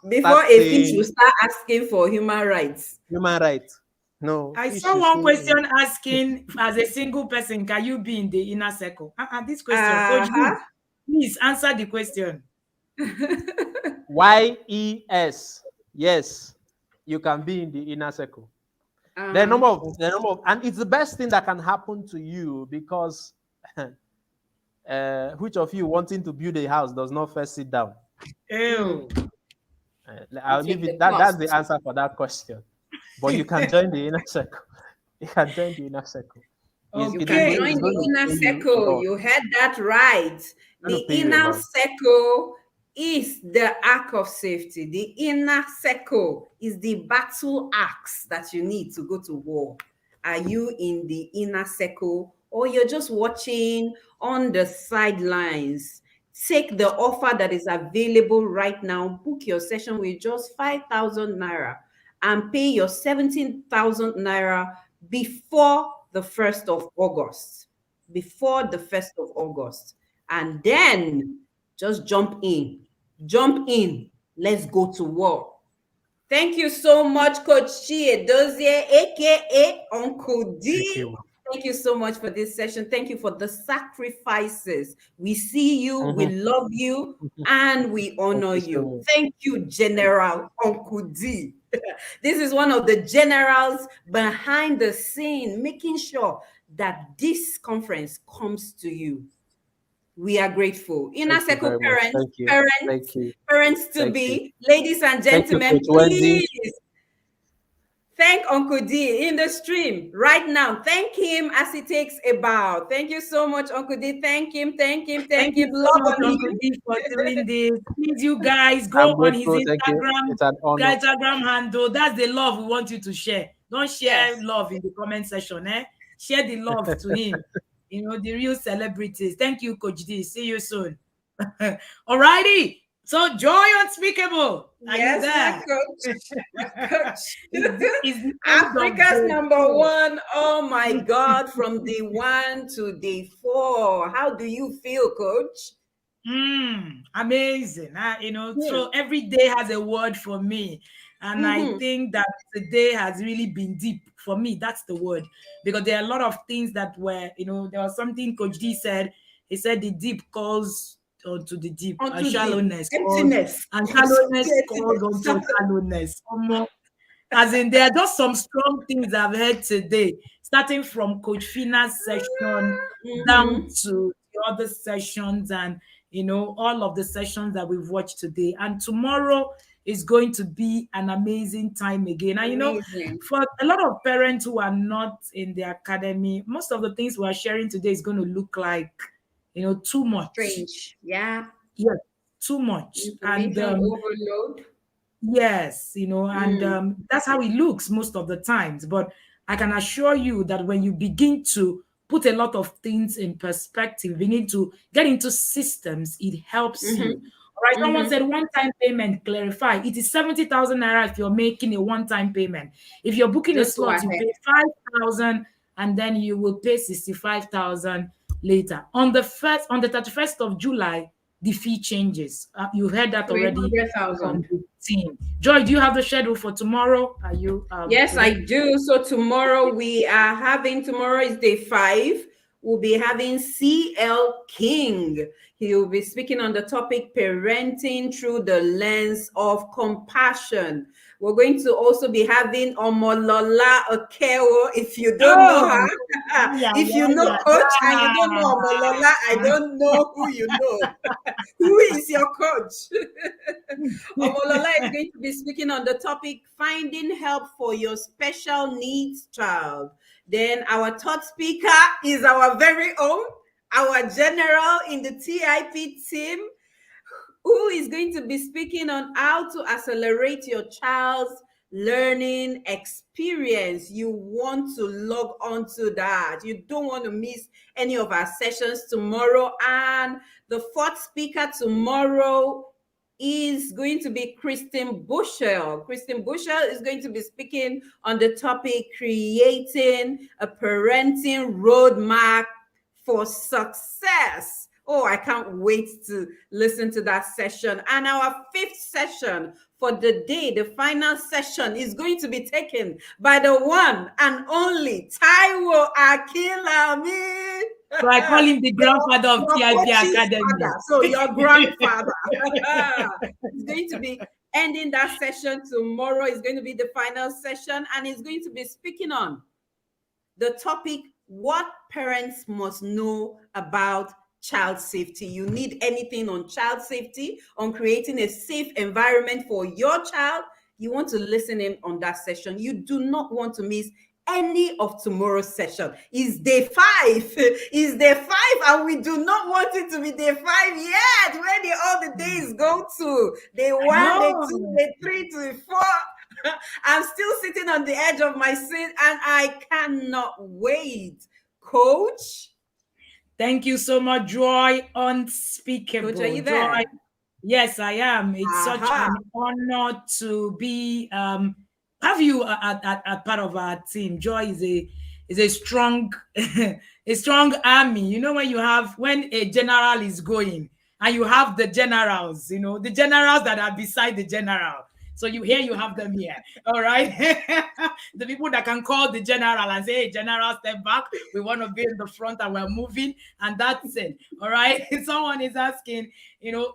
before a fish will start asking for human rights. Human rights. No. I saw one question asking, as a single person, can you be in the inner circle? This question, Coach, please answer the question. YES. Yes, you can be in the inner circle. The number of, and it's the best thing that can happen to you, because which of you wanting to build a house does not first sit down? Ew. I'll leave it. That's the answer for that question. But you can join the inner circle. You can join the inner circle. You can join the inner circle. You heard that right. The inner circle is the ark of safety. The inner circle is the battle axe that you need to go to war. Are you in the inner circle, or you're just watching on the sidelines? Take the offer that is available right now. Book your session with just 5,000 naira and pay your 17,000 naira before the 1st of August. Before the 1st of August. And then just jump in. Jump in. Let's go to war. Thank you so much, Coach Chiedozie, aka Uncle D. Thank you so much for this session. Thank you for the sacrifices. We see you, we love you, and we honor you. Thank you, General Uncle D. This is one of the generals behind the scene, making sure that this conference comes to you. We are grateful. Inner circle parents to be, ladies and gentlemen, please thank Uncle D in the stream right now. Thank him as he takes a bow. Thank you so much, Uncle D. Thank him. Thank you so much, Uncle D, for doing this. Please, you guys, go on his Instagram handle. That's the love we want you to share. Don't share love in the comment section. Share the love to him. The real celebrities. Thank you, Coach D. See you soon. All righty. So, Joy Unspeakable. Are you there? Coach. Africa's number one. Oh my God, from day 1 to day 4. How do you feel, Coach? Amazing. So every day has a word for me. And I think that today has really been deep for me. That's the word. Because there are a lot of things that were, there was something Coach D said. He said the deep calls onto the deep, and Onto the shallowness calls, emptiness. and shallowness calls onto shallowness. As in, there are just some strong things I've heard today, starting from Coach Fina's session down to the other sessions, and all of the sessions that we've watched today. And tomorrow is going to be an amazing time again. And Amazing. for a lot of parents who are not in the academy, most of the things we are sharing today is going to look like too much. Strange. Yeah. Yes, too much. Information overload. Yes, and that's how it looks most of the times. But I can assure you that when you begin to put a lot of things in perspective, begin to get into systems, it helps you. All right. Someone said one-time payment, clarify. It is 70,000 naira if you're making a one-time payment. If you're booking Just a slot, you pay 5,000 and then you will pay 65,000 later. On the 31st of July, the fee changes. You've heard that already. 100,000. Joy, do you have the schedule for tomorrow? Are you? Yes, I do. So tomorrow tomorrow is day 5. We'll be having CL King. He will be speaking on the topic parenting through the lens of compassion. We're going to also be having Omolola Okewo. If you don't know her, if you know Coach and you don't know Omolola, I don't know who you know. Who is your coach? Omolola is going to be speaking on the topic finding help for your special needs child. Then our third speaker is our very own, our general in the TIP team, who is going to be speaking on how to accelerate your child's learning experience. You want to log on to that. You don't want to miss any of our sessions tomorrow. And the fourth speaker tomorrow is going to be Kristen Bushell. Kristen Bushell is going to be speaking on the topic creating a parenting roadmap for success. Oh, I can't wait to listen to that session. And our fifth session for the day, the final session, is going to be taken by the one and only Taiwo Akilami. So I call him the grandfather of TIP Academy. Father. So your grandfather is going to be ending that session tomorrow. Is going to be the final session, and he's going to be speaking on the topic, what parents must know about child safety. You need anything on child safety, on creating a safe environment for your child, you want to listen in on that session. You do not want to miss any of tomorrow's session. Is day 5. Is day 5, and we do not want it to be day 5 yet. Where did all the days go to? Day 1, day 2, day 3 to 4. I'm still sitting on the edge of my seat, and I cannot wait. Coach? Thank you so much, Joy. Unspeakable. Coach, are you there? Joy. Yes, I am. It's such an honor to be have you at part of our team. Joy is a strong a strong army. You know, when a general is going and you have the generals, the generals that are beside the general. So you have them here. All right. The people that can call the general and say, hey, general, step back. We want to be in the front and we're moving. And that's it. All right. Someone is asking, so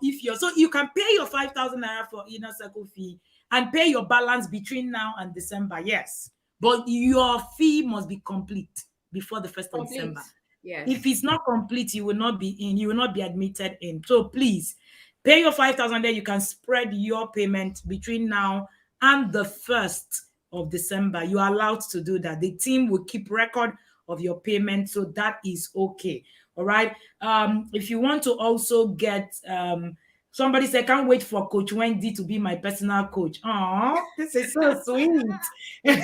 you can pay your 5,000 naira for inner circle fee and pay your balance between now and December. Yes. But your fee must be complete before the 1st of December. Yes. If it's not complete, you will not be in. You will not be admitted in. So please, pay your 5,000 there. You can spread your payment between now and the 1st of December. You are allowed to do that. The team will keep record of your payment, so that is okay. All right. If you want to also get somebody said, can't wait for Coach Wendy to be my personal coach. Oh, this is so sweet. It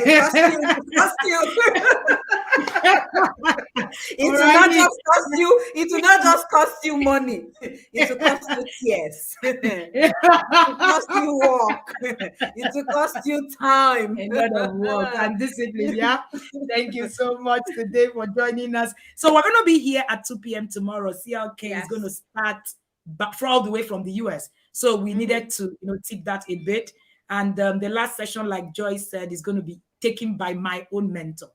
will not just cost you money. It will cost you tears. It will cost you work. It will cost you time. A lot of work and discipline. Yeah. Thank you so much today for joining us. So we're going to be here at 2 p.m. tomorrow. CLK is going to start all the way from the US. So we needed to, tip that a bit. And the last session, like Joyce said, is going to be taken by my own mentor.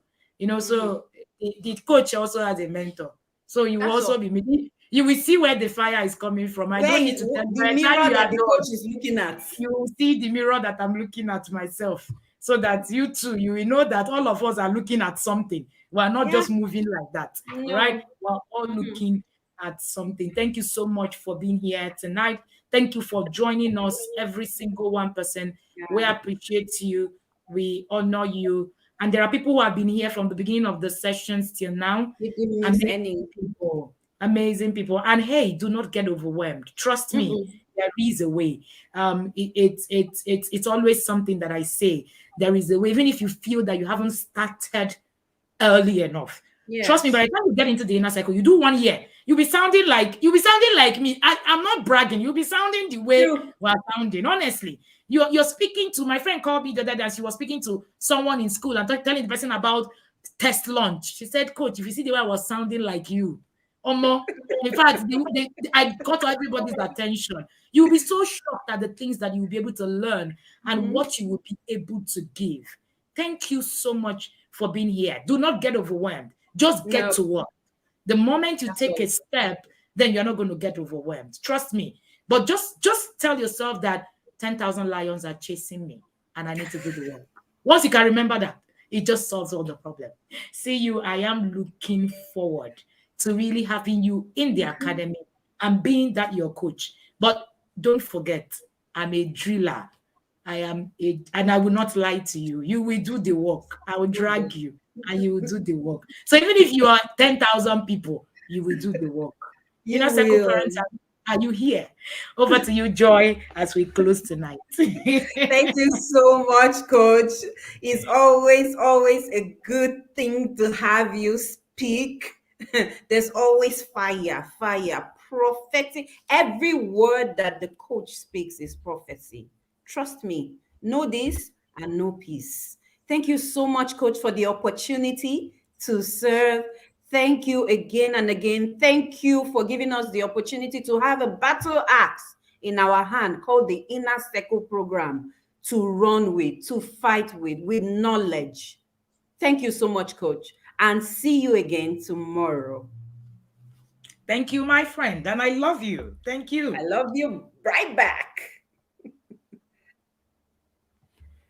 So the coach also has a mentor. So you will also be meeting. You will see where the fire is coming from. I don't need to tell you. The mirror that the coach is looking at. You will see the mirror that I'm looking at myself. So that you too, you will know that all of us are looking at something. We're not just moving like that, right? We're all looking at something. Thank you so much for being here tonight. Thank you for joining us, every single one person. We appreciate you. We honor you. And there are people who have been here from the beginning of the sessions till now. Amazing people. Amazing people. And hey, do not get overwhelmed. Trust me, there is a way. It's always something that I say. There is a way, even if you feel that you haven't started early enough. Yes. Trust me, by the time you get into the inner circle, you do 1 year, you'll be sounding like me. I'm not bragging. You'll be sounding the way we're sounding. Honestly, you're speaking to, my friend called me the other day, and she was speaking to someone in school and telling the person about test lunch. She said, "Coach, if you see the way I was sounding like you, in fact, I got everybody's attention. You'll be so shocked at the things that you'll be able to learn and what you will be able to give." Thank you so much for being here. Do not get overwhelmed. Just get to work. The moment you take a step, then you're not going to get overwhelmed. Trust me. But just tell yourself that 10,000 lions are chasing me and I need to do the work. Once you can remember that, it just solves all the problem. See you. I am looking forward to really having you in the academy and being that your coach. But don't forget, I'm a driller. And I will not lie to you. You will do the work. I will drag you and you will do the work. So even if you are 10,000 people, you will do the work. Circle parents, are you here? Over to you, Joy, as we close tonight. Thank you so much, Coach. It's always a good thing to have you speak. There's always fire, prophetic. Every word that the coach speaks is prophecy. Trust me, know this and know peace. Thank you so much, Coach, for the opportunity to serve. Thank you again and again. Thank you for giving us the opportunity to have a battle axe in our hand called the Inner Circle Program to run with, to fight with knowledge. Thank you so much, Coach, and see you again tomorrow. Thank you, my friend, and I love you. Thank you. I love you right back.